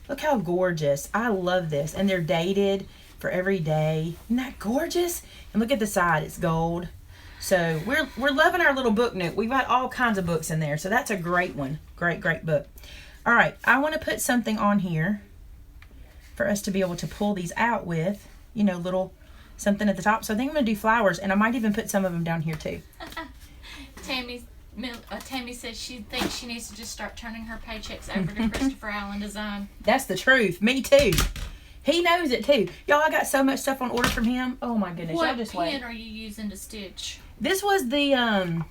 Look how gorgeous. I love this. And they're dated for every day. Isn't that gorgeous? And look at the side. It's gold. So we're loving our little book nook. We've got all kinds of books in there. So that's a great one. Great, great book. All right, I want to put something on here for us to be able to pull these out with, you know, little something at the top. So I think I'm going to do flowers, and I might even put some of them down here too. Tammy says she thinks she needs to just start turning her paychecks over to Christopher Allen Design. That's the truth. Me too. He knows it too. Y'all, I got so much stuff on order from him. Oh my goodness. What Y'all just wait. pen are you using to stitch? This was the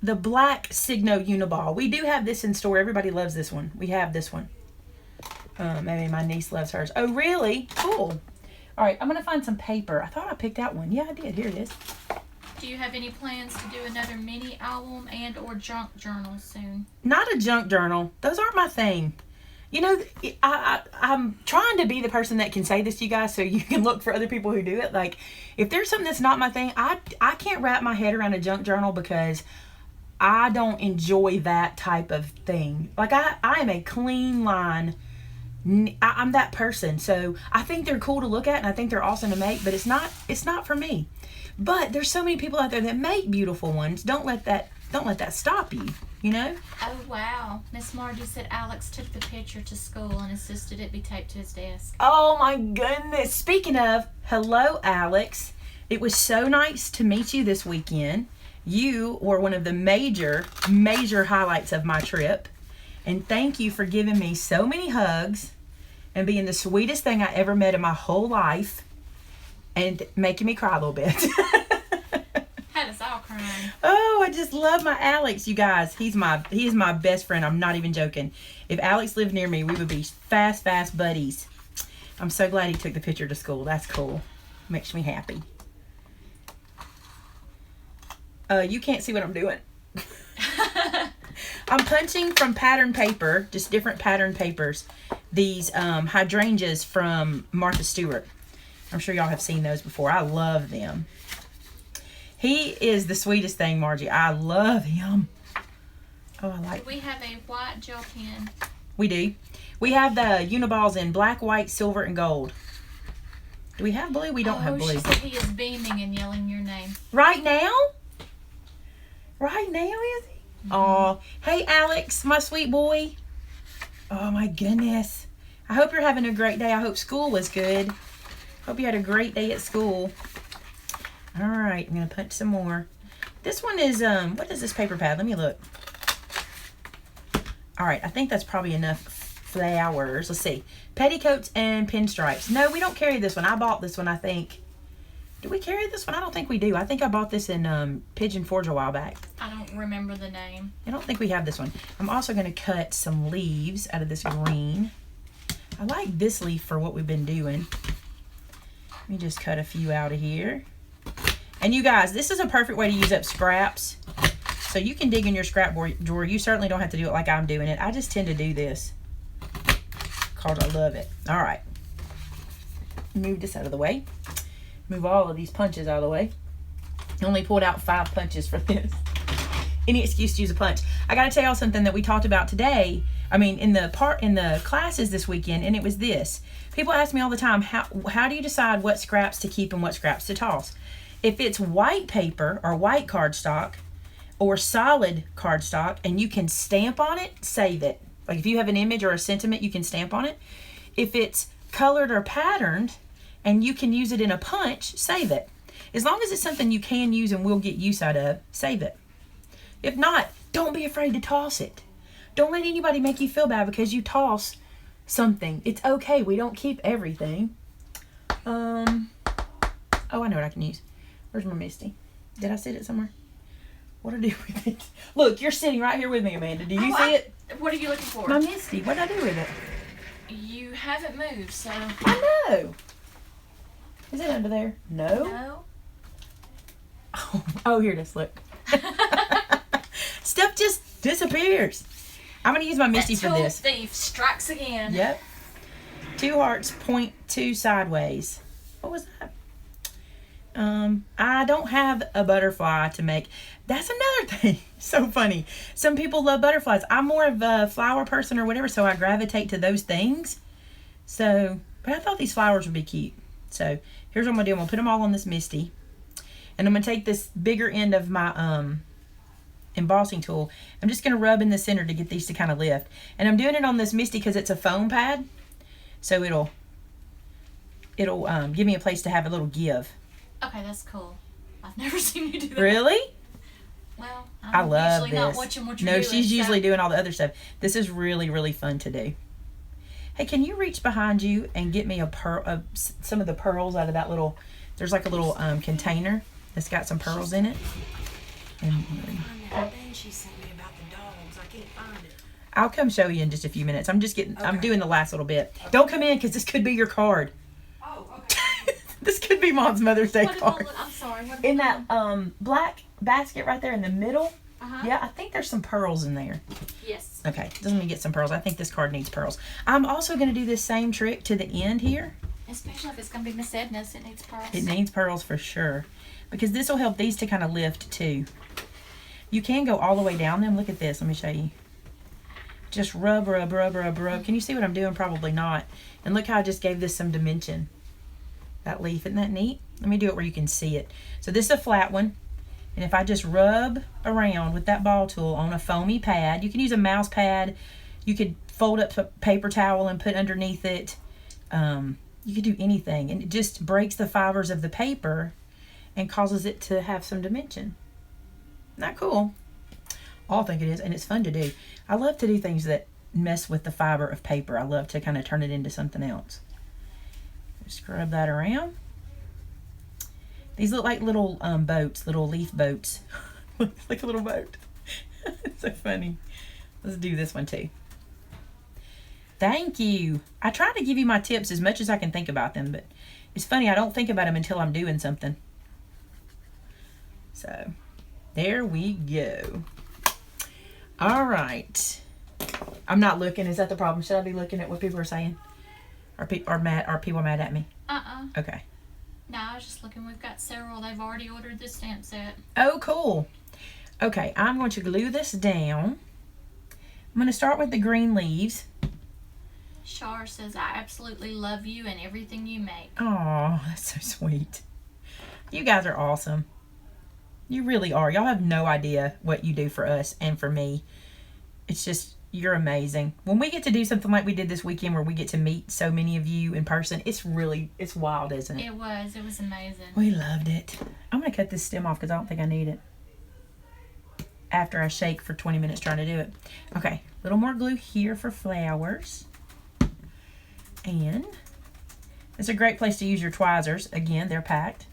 black Signo Uniball. We do have this in store. Everybody loves this one. We have this one. Maybe my niece loves hers. Oh, really? Cool. All right, I'm going to find some paper. I thought I picked out one. Yeah, I did. Here it is. Do you have any plans to do another mini album and or junk journal soon? Not a junk journal. Those aren't my thing. You know, I'm trying to be the person that can say this to you guys so you can look for other people who do it. Like, if there's something that's not my thing, I can't wrap my head around a junk journal because I don't enjoy that type of thing. Like, I am a clean line. I'm that person. So I think they're cool to look at and I think they're awesome to make, but it's not for me. But there's so many people out there that make beautiful ones. Don't let that stop you, you know? Oh, wow. Miss Margie said Alex took the picture to school and insisted it be taped to his desk. Oh, my goodness. Speaking of, hello, Alex. It was so nice to meet you this weekend. You were one of the major highlights of my trip. And thank you for giving me so many hugs and being the sweetest thing I ever met in my whole life and making me cry a little bit. Had us all crying. Oh, I just love my Alex, you guys. He is my best friend. I'm not even joking. If Alex lived near me, we would be fast buddies. I'm so glad he took the picture to school. That's cool. Makes me happy. You can't see what I'm doing. I'm punching from pattern paper, just different pattern papers, these hydrangeas from Martha Stewart. I'm sure y'all have seen those before. I love them. He is the sweetest thing, Margie. I love him. Oh, I like. Do we have a white gel pen? We do. We have the Uniballs in black, white, silver, and gold. Do we have blue? We don't have blue. She said he is beaming and yelling your name. Right now? Right now, is he? Oh, hey, Alex, my sweet boy. Oh, my goodness. I hope you're having a great day. I hope school was good. Hope you had a great day at school. All right, I'm going to punch some more. This one is, what is this paper pad? Let me look. All right, I think that's probably enough flowers. Let's see. Petticoats and pinstripes. No, we don't carry this one. I bought this one, I think. Do we carry this one? I don't think we do. I think I bought this in Pigeon Forge a while back. I don't remember the name. I don't think we have this one. I'm also going to cut some leaves out of this green. I like this leaf for what we've been doing. Let me just cut a few out of here. And you guys, this is a perfect way to use up scraps. So you can dig in your scrap drawer. You certainly don't have to do it like I'm doing it. I just tend to do this because I love it. All right. Move this out of the way. Move all of these punches out of the way. I only pulled out 5 punches for this. Any excuse to use a punch. I got to tell y'all something that we talked about today. I mean, in the classes this weekend, and it was this. People ask me all the time, how do you decide what scraps to keep and what scraps to toss? If it's white paper or white cardstock or solid cardstock and you can stamp on it, save it. Like if you have an image or a sentiment, you can stamp on it. If it's colored or patterned and you can use it in a punch, save it. As long as it's something you can use and will get use out of, save it. If not, don't be afraid to toss it. Don't let anybody make you feel bad because you toss something. It's okay. We don't keep everything. Oh, I know what I can use. Where's my Misty? Did I sit it somewhere? What do I do with it? Look, you're sitting right here with me, Amanda. Do you see it? What are you looking for? My Misty. What did I do with it? You haven't moved, so. I know. Is it under there? No. No. Oh, here it is. Look. Stuff just disappears. I'm going to use my Misty for this. Thief strikes again. Yep. 2 hearts, point 2 sideways. What was that? I don't have a butterfly to make. That's another thing. So funny. Some people love butterflies. I'm more of a flower person or whatever, so I gravitate to those things. So, but I thought these flowers would be cute. So, here's what I'm going to do. I'm going to put them all on this Misty. And I'm going to take this bigger end of my embossing tool. I'm just going to rub in the center to get these to kind of lift. And I'm doing it on this Misty because it's a foam pad. So it'll give me a place to have a little give. Okay, that's cool. I've never seen you do that. Really? Well, I love usually this. not watching what you're No, doing, she's usually so. doing all the other stuff. This is really, really fun to do. Hey, can you reach behind you and get me some of the pearls out of that little, there's like a little container that's got some pearls in it. And That thing she sent me about the dogs, I can't find it. I'll come show you in just a few minutes. I'm doing the last little bit. Don't come in because this could be your card. Oh, okay. This could be Mom's Mother's Day What card. I'm sorry. What In that black basket right there in the middle, Uh-huh. yeah, I think there's some pearls in there. Yes. Okay, doesn't mean get some pearls. I think this card needs pearls. I'm also going to do this same trick to the end here. Especially if it's going to be Miss Edna's, it needs pearls. It needs pearls for sure. Because this will help these to kind of lift too. You can go all the way down them. Look at this. Let me show you. Just rub, rub, rub, rub, rub. Can you see what I'm doing? Probably not. And look how I just gave this some dimension. That leaf, isn't that neat? Let me do it where you can see it. So this is a flat one. And if I just rub around with that ball tool on a foamy pad, you can use a mouse pad. You could fold up a paper towel and put underneath it. You could do anything. And it just breaks the fibers of the paper and causes it to have some dimension. Not cool? I think it is, and it's fun to do. I love to do things that mess with the fiber of paper. I love to kind of turn it into something else. Scrub that around. These look like little boats, little leaf boats. Like a little boat. It's so funny. Let's do this one too. Thank you. I try to give you my tips as much as I can think about them, but it's funny, I don't think about them until I'm doing something. So, there we go. All right. I'm not looking. Is that the problem? Should I be looking at what people are saying? Are people mad at me? Okay. No, I was just looking. We've got several. They've already ordered this stamp set. Oh, cool. Okay, I'm going to glue this down. I'm going to start with the green leaves. Char says, I absolutely love you and everything you make. Oh, that's so sweet. You guys are awesome. You really are. Y'all have no idea what you do for us and for me. It's just, you're amazing. When we get to do something like we did this weekend where we get to meet so many of you in person, it's wild, isn't it? It was amazing. We loved it. I'm going to cut this stem off because I don't think I need it. After I shake for 20 minutes trying to do it. Okay, a little more glue here for flowers. And it's a great place to use your tweezers. Again, they're packed.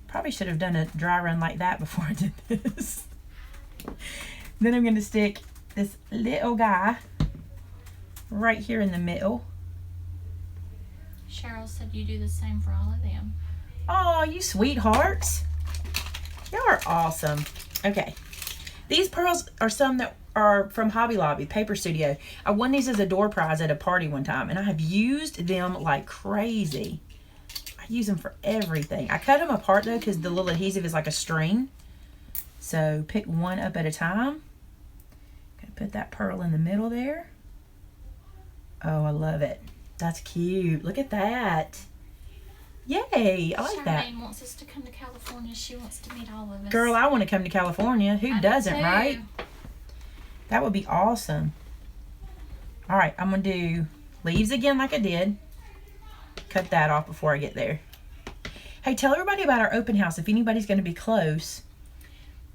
Probably should have done a dry run like that before I did this. Then I'm going to stick this little guy right here in the middle. Cheryl said you do the same for all of them. Oh, you sweethearts. Y'all are awesome. Okay. These pearls are some that are from Hobby Lobby, Paper Studio. I won these as a door prize at a party one time, and I have used them like crazy. I use them for everything. I cut them apart, though, because the little adhesive is like a string. So pick one up at a time. Gonna put that pearl in the middle there. Oh, I love it. That's cute. Look at that. Yay, I like that. Charmaine wants us to come to California. She wants to meet all of us. Girl, I want to come to California. Who I do doesn't, too. right? That would be awesome. All right, I'm going to do leaves again like I did. Cut that off before I get there. Hey, tell everybody about our open house if anybody's going to be close.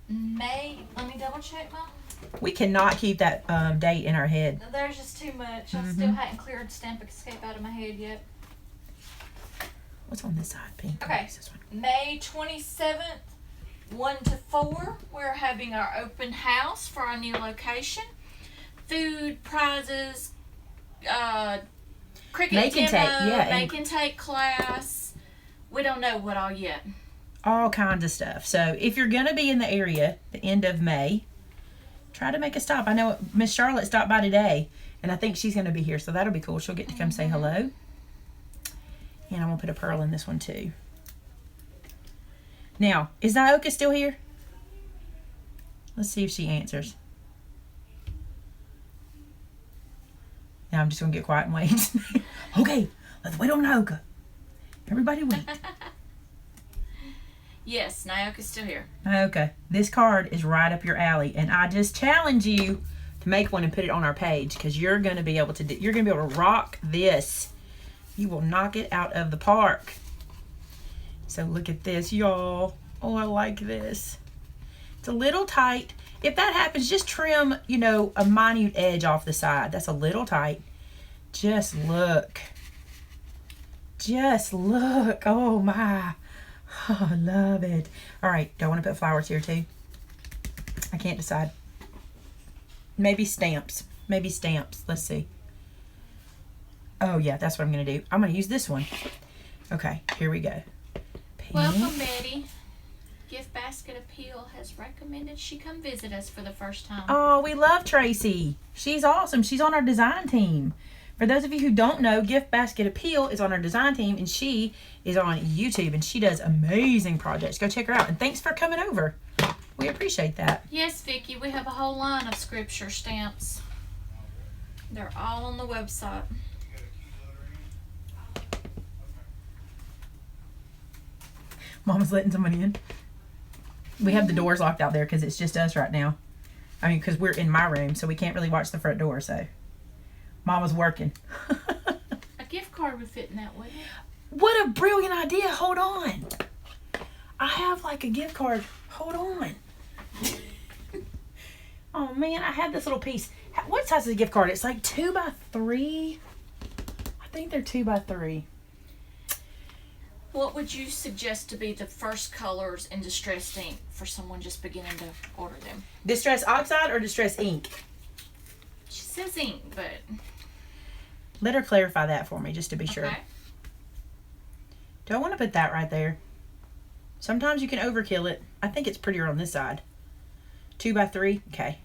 Let me double check, Mom. We cannot keep that date in our head. There's just too much. I still hadn't cleared Stamp Escape out of my head yet. What's on this side, Pink? Okay. What's this one? May 27th, 1 to 4, we're having our open house for our new location. Food, prizes, cricket Make and demo, take, yeah, make and take class. We don't know what all yet. All kinds of stuff. So if you're going to be in the area the end of May, try to make a stop. I know Miss Charlotte stopped by today, and I think she's going to be here, so that'll be cool. She'll get to come say hello. And I'm going to put a pearl in this one too. Now, is Nyoka still here? Let's see if she answers. Now I'm just going to get quiet and wait. Okay, let's wait on Nyoka. Everybody wait. Yes, Nyoka's still here. Okay. This card is right up your alley, and I just challenge you to make one and put it on our page, because you're going to be able to you're going to be able to rock this. You will knock it out of the park. So look at this, y'all. Oh, I like this. It's a little tight. If that happens, just trim, you know, a minute edge off the side. That's a little tight. Just look. Just look. Oh my. Oh, I love it. All right. Do I want to put flowers here too? I can't decide. Maybe stamps. Maybe stamps. Let's see. Oh yeah, that's what I'm going to do. I'm going to use this one. Okay, here we go. Pink. Welcome, Betty. Gift Basket Appeal has recommended she come visit us for the first time. Oh, we love Tracy. She's awesome. She's on our design team. For those of you who don't know, Gift Basket Appeal is on our design team, and she is on YouTube, and she does amazing projects. Go check her out. And thanks for coming over. We appreciate that. Yes, Vicki, we have a whole line of scripture stamps. They're all on the website. Mama's letting somebody in. We have the doors locked out there because it's just us right now. I mean, because we're in my room, so we can't really watch the front door, so Mama's working. A gift card would fit in that, wouldn't it? What a brilliant idea. Hold on. I have like a gift card. Hold on. Oh man, I had this little piece. What size is the gift card? It's like 2x3. I think they're 2x3. What would you suggest to be the first colors in distressed ink for someone just beginning to order them? Distress oxide or distress ink? She says ink, but... Let her clarify that for me, just to be sure. Okay. Do I want to put that right there? Sometimes you can overkill it. I think it's prettier on this side. 2x3? Okay.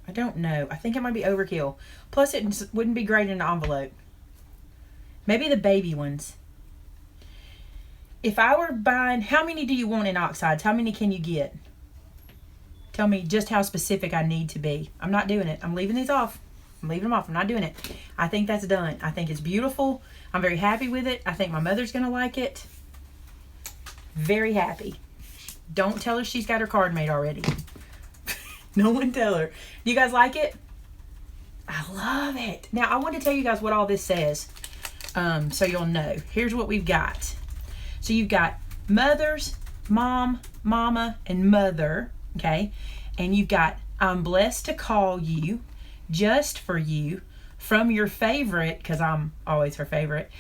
I don't know. I think it might be overkill. Plus, it wouldn't be great in an envelope. Maybe the baby ones. If I were buying... How many do you want in oxides? How many can you get? Tell me just how specific I need to be. I'm not doing it. I'm leaving these off. I'm leaving them off. I'm not doing it. I think that's done. I think it's beautiful. I'm very happy with it. I think my mother's going to like it. Very happy. Don't tell her she's got her card made already. No one tell her. Do you guys like it? I love it. Now, I want to tell you guys what all this says. So you'll know. Here's what we've got. So you've got mothers, mom, mama, and mother. Okay. And you've got, I'm blessed to call you, just for you, from your favorite, because I'm always her favorite.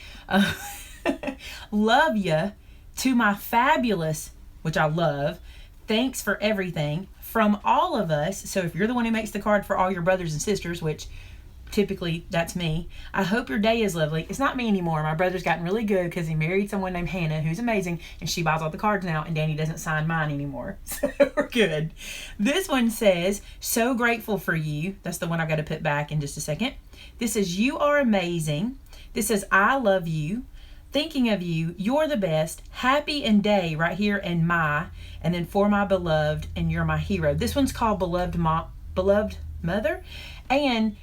Love ya, to my fabulous, which I love. Thanks for everything, from all of us. So if you're the one who makes the card for all your brothers and sisters, which typically that's me, I hope your day is lovely. It's not me anymore. My brother's gotten really good because he married someone named Hannah, who's amazing, and she buys all the cards now, and Danny doesn't sign mine anymore. So we're good. This one says, so grateful for you. That's the one I've got to put back in just a second. This says, you are amazing. This says, I love you. Thinking of you, you're the best. Happy and day right here, and and then for my beloved, and you're my hero. This one's called Beloved Mother. And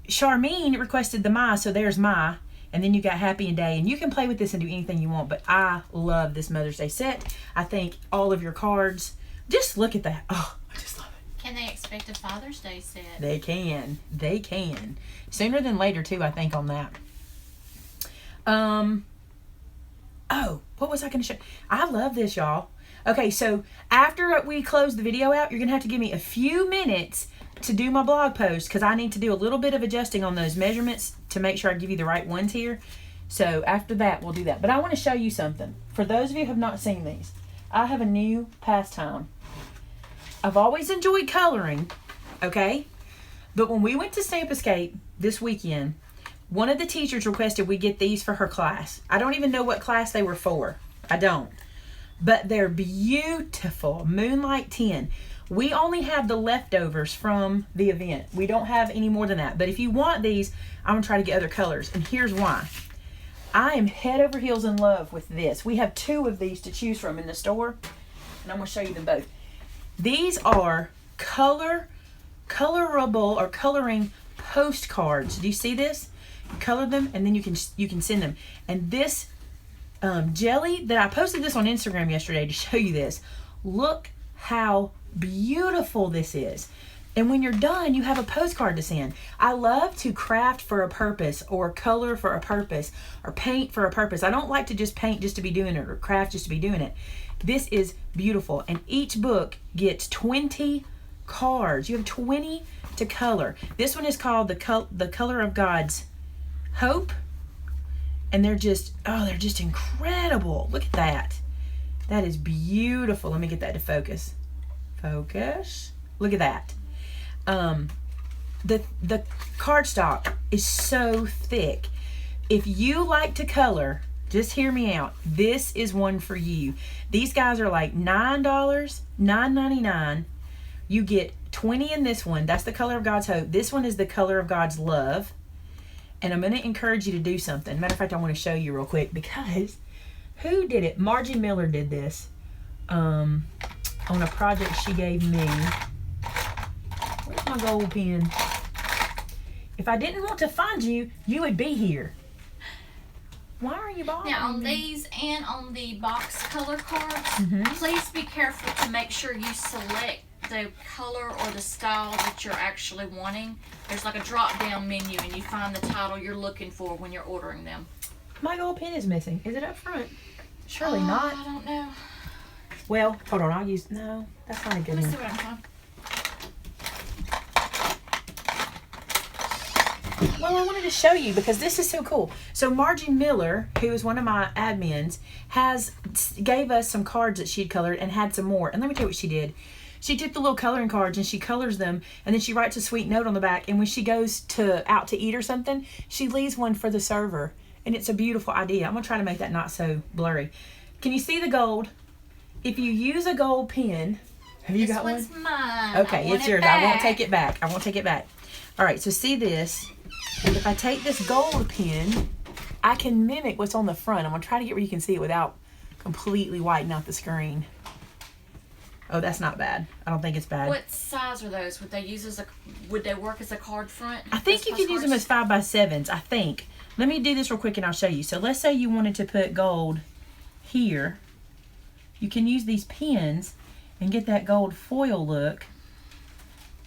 Charmene requested the my, so there's my, and then you got happy and day, and you can play with this and do anything you want, but I love this Mother's Day set. I think all of your cards, just look at that. Oh, I just love it. Can they expect a Father's Day set? They can. They can. Sooner than later, too, I think, on that. Oh, what was I going to show? I love this, y'all. Okay, so after we close the video out, you're going to have to give me a few minutes to do my blog post, because I need to do a little bit of adjusting on those measurements to make sure I give you the right ones here. So after that, we'll do that. But I want to show you something. For those of you who have not seen these, I have a new pastime. I've always enjoyed coloring, okay? But when we went to Stamp Escape this weekend, one of the teachers requested we get these for her class. I don't even know what class they were for. I don't. But they're beautiful. Moonlight 10. We only have the leftovers from the event. We don't have any more than that. But if you want these, I'm going to try to get other colors. And here's why. I am head over heels in love with this. We have 2 of these to choose from in the store. And I'm going to show you them both. These are colorable or coloring postcards. Do you see this? You color them and then you can send them. And this jelly that I posted this on Instagram yesterday to show you this. Look how beautiful this is. And when you're done, you have a postcard to send. I love to craft for a purpose, or color for a purpose, or paint for a purpose. I don't like to just paint just to be doing it, or craft just to be doing it. This is beautiful. And each book gets 20 cards. You have 20 to color. This one is called the Color of God's Hope. And they're just incredible. Look at that. That is beautiful. Let me get that to focus. Focus. Look at that. The cardstock is so thick. If you like to color, just hear me out. This is one for you. These guys are like $9, $9.99. You get 20 in this one. That's the Color of God's Hope. This one is the Color of God's Love. And I'm going to encourage you to do something. Matter of fact, I want to show you real quick, because who did it? Margie Miller did this on a project she gave me. Where's my gold pen? If I didn't want to find you, you would be here. Why are you bothering Now on me? these and on the box color cards, please be careful to make sure you select the color or the style that you're actually wanting. There's like a drop down menu and you find the title you're looking for when you're ordering them. My gold pen is missing. Is it up front? Surely not. I don't know. Well, hold on. I'll use... No, that's not a good Let me one. see what I'm finding. Well, I wanted to show you because this is so cool. So Margie Miller, who is one of my admins, gave us some cards that she'd colored and had some more. And let me tell you what she did. She took the little coloring cards and she colors them, and then she writes a sweet note on the back. And when she goes out to eat or something, she leaves one for the server. And it's a beautiful idea. I'm going to try to make that not so blurry. Can you see the gold? If you use a gold pen, have you got one? This one's mine. Okay, it's yours. I won't take it back. I won't take it back. All right, so see this. If I take this gold pen, I can mimic what's on the front. I'm going to try to get where you can see it without completely whitening out the screen. Oh, that's not bad. I don't think it's bad. What size are those? Would they work as a card front? I think you can use them as 5x7s, I think. Let me do this real quick and I'll show you. So let's say you wanted to put gold here. You can use these pens and get that gold foil look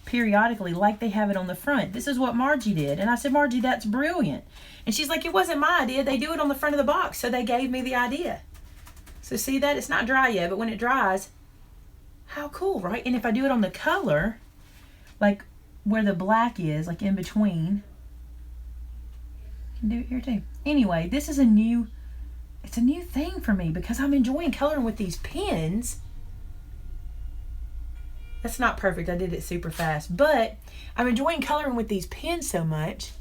periodically like they have it on the front. This is what Margie did. And I said, Margie, that's brilliant. And she's like, it wasn't my idea. They do it on the front of the box. So they gave me the idea. So see that? It's not dry yet, but when it dries, how cool, right? And if I do it on the color, like where the black is, like in between, you can do it here too. Anyway, this is it's a new thing for me because I'm enjoying coloring with these pens. That's not perfect. I did it super fast. But I'm enjoying coloring with these pens so much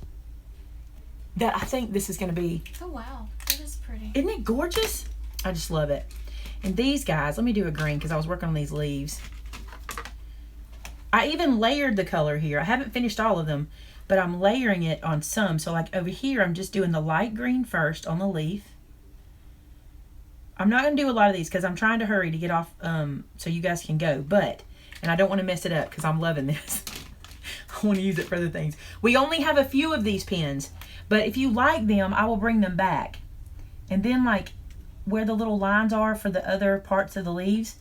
that I think this is going to be... Oh, wow. That is pretty. Isn't it gorgeous? I just love it. And these guys, let me do a green because I was working on these leaves. I even layered the color here. I haven't finished all of them, but I'm layering it on some. So like over here, I'm just doing the light green first on the leaf. I'm not going to do a lot of these because I'm trying to hurry to get off so you guys can go. And I don't want to mess it up because I'm loving this. I want to use it for other things. We only have a few of these pens, but if you like them, I will bring them back. And then like where the little lines are for the other parts of the leaves,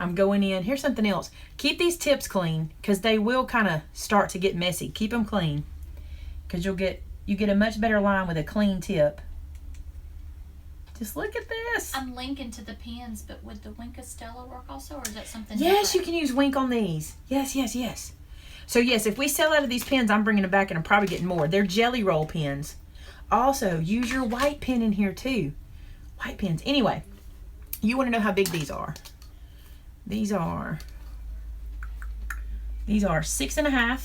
I'm going in. Here's something else. Keep these tips clean because they will kind of start to get messy. Keep them clean because you get a much better line with a clean tip. Just look at this. I'm linking to the pens, but would the Wink of Stella work also, or is that something Yes, different? you can use Wink on these. Yes, yes, yes. So yes, if we sell out of these pens, I'm bringing them back and I'm probably getting more. They're jelly roll pens. Also, use your white pen in here too. White pens. Anyway, you want to know how big these are. These are 6.5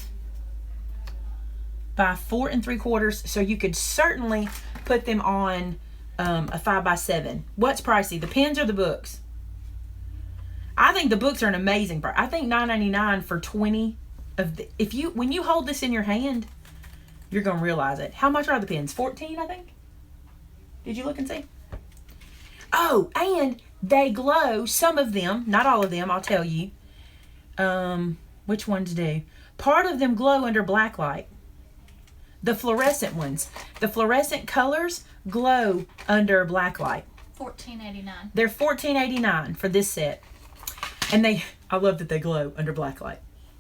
by 4 3/4. So you could certainly put them on a 5x7. What's pricey, the pens or the books? I think the books are an amazing price. I think $9.99 for 20 of the. When you hold this in your hand, you're gonna realize it. How much are the pens? 14, I think. Did you look and see? Oh, and they glow. Some of them, not all of them. I'll tell you. Which ones do? Part of them glow under black light. The fluorescent ones. The fluorescent colors glow under black light. $14.89. They're $14.89 for this set. And I love that they glow under black light.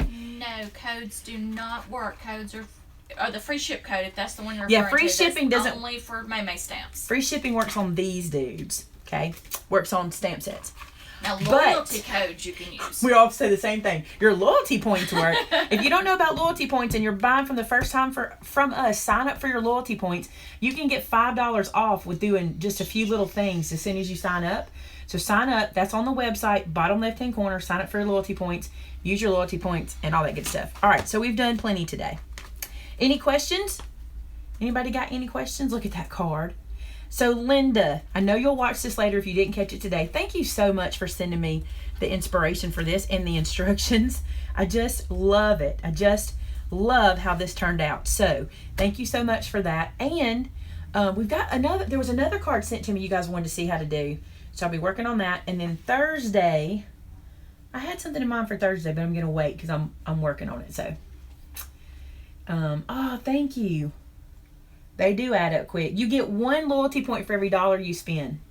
No, codes do not work. Codes are the free ship code, if that's the one you're referring to. Yeah, free shipping that's doesn't... only for Maymay stamps. Free shipping works on these dudes, okay? Works on stamp sets. Now, loyalty codes you can use. We all say the same thing. Your loyalty points work. If you don't know about loyalty points and you're buying from the first time from us, sign up for your loyalty points. You can get $5 off with doing just a few little things as soon as you sign up. So sign up. That's on the website, bottom left-hand corner. Sign up for your loyalty points. Use your loyalty points and all that good stuff. All right, so we've done plenty today. Any questions? Anybody got any questions? Look at that card. So Linda, I know you'll watch this later if you didn't catch it today. Thank you so much for sending me the inspiration for this and the instructions. I just love it. I just love how this turned out. So thank you so much for that. And we've got there was another card sent to me you guys wanted to see how to do. So I'll be working on that. And then Thursday, I had something in mind for Thursday, but I'm going to wait because I'm working on it. So, thank you. They do add up quick. You get 1 loyalty point for every $1 you spend.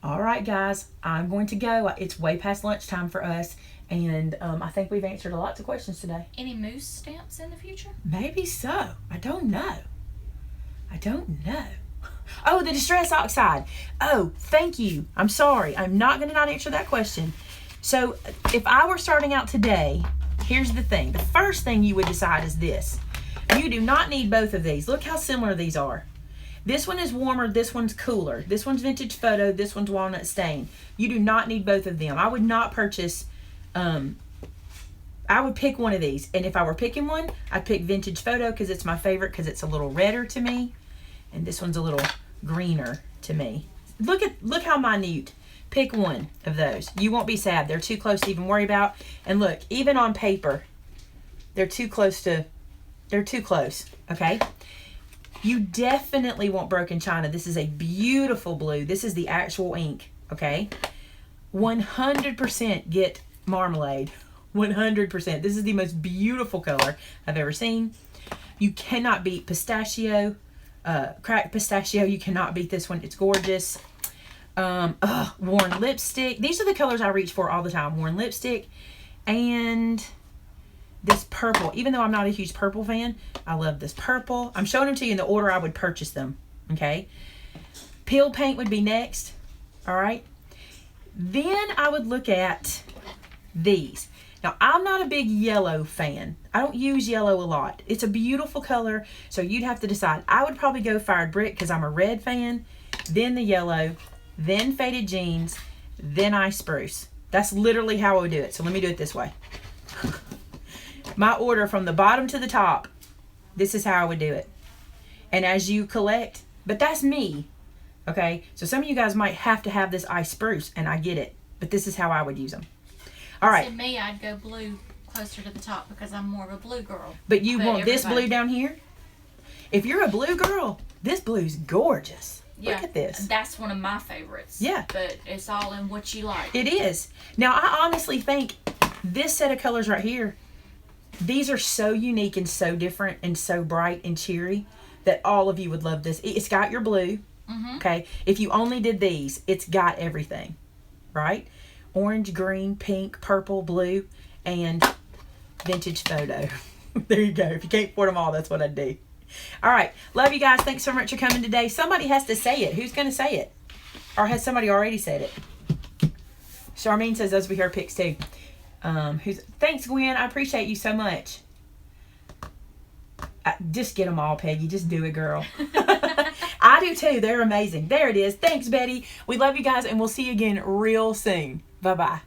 All right, guys. I'm going to go. It's way past lunchtime for us. And I think we've answered lots of questions today. Any moose stamps in the future? Maybe so. I don't know. Oh, the Distress Oxide. Oh, thank you. I'm sorry. I'm not going to not answer that question. So if I were starting out today, here's the thing. The first thing you would decide is this. You do not need both of these. Look how similar these are. This one is warmer. This one's cooler. This one's Vintage Photo. This one's Walnut Stain. You do not need both of them. I would not purchase... I would pick one of these. And if I were picking one, I'd pick Vintage Photo because it's my favorite because it's a little redder to me. And this one's a little greener to me. Look how minute. Pick one of those. You won't be sad. They're too close to even worry about. And look, even on paper, they're too close, okay? You definitely want Broken China. This is a beautiful blue. This is the actual ink, okay? 100% get Marmalade. 100%. This is the most beautiful color I've ever seen. You cannot beat Pistachio. Cracked Pistachio. You cannot beat this one. It's gorgeous. Worn Lipstick. These are the colors I reach for all the time. Worn Lipstick. And this purple. Even though I'm not a huge purple fan, I love this purple. I'm showing them to you in the order I would purchase them. Okay. Peel Paint would be next. All right. Then I would look at these. Now, I'm not a big yellow fan. I don't use yellow a lot. It's a beautiful color, so you'd have to decide. I would probably go Fired Brick because I'm a red fan, then the yellow, then Faded Jeans, then Ice Spruce. That's literally how I would do it. So let me do it this way. My order from the bottom to the top, this is how I would do it. And as you collect, but that's me, okay? So some of you guys might have to have this Ice Spruce, and I get it, but this is how I would use them. All right. See, me, I'd go blue closer to the top because I'm more of a blue girl. But you want this blue down here? If you're a blue girl, this blue's gorgeous. Yeah, look at this. That's one of my favorites. Yeah. But it's all in what you like. It is. Now, I honestly think this set of colors right here, these are so unique and so different and so bright and cheery that all of you would love this. It's got your blue, okay? If you only did these, it's got everything, right? Orange, green, pink, purple, blue, and Vintage Photo. There you go. If you can't afford them all, that's what I'd do. All right. Love you guys. Thanks so much for coming today. Somebody has to say it. Who's going to say it? Or has somebody already said it? Charmaine says those will be her picks too. Thanks, Gwen. I appreciate you so much. Just get them all, Peggy. Just do it, girl. I do too. They're amazing. There it is. Thanks, Betty. We love you guys, and we'll see you again real soon. Bye-bye.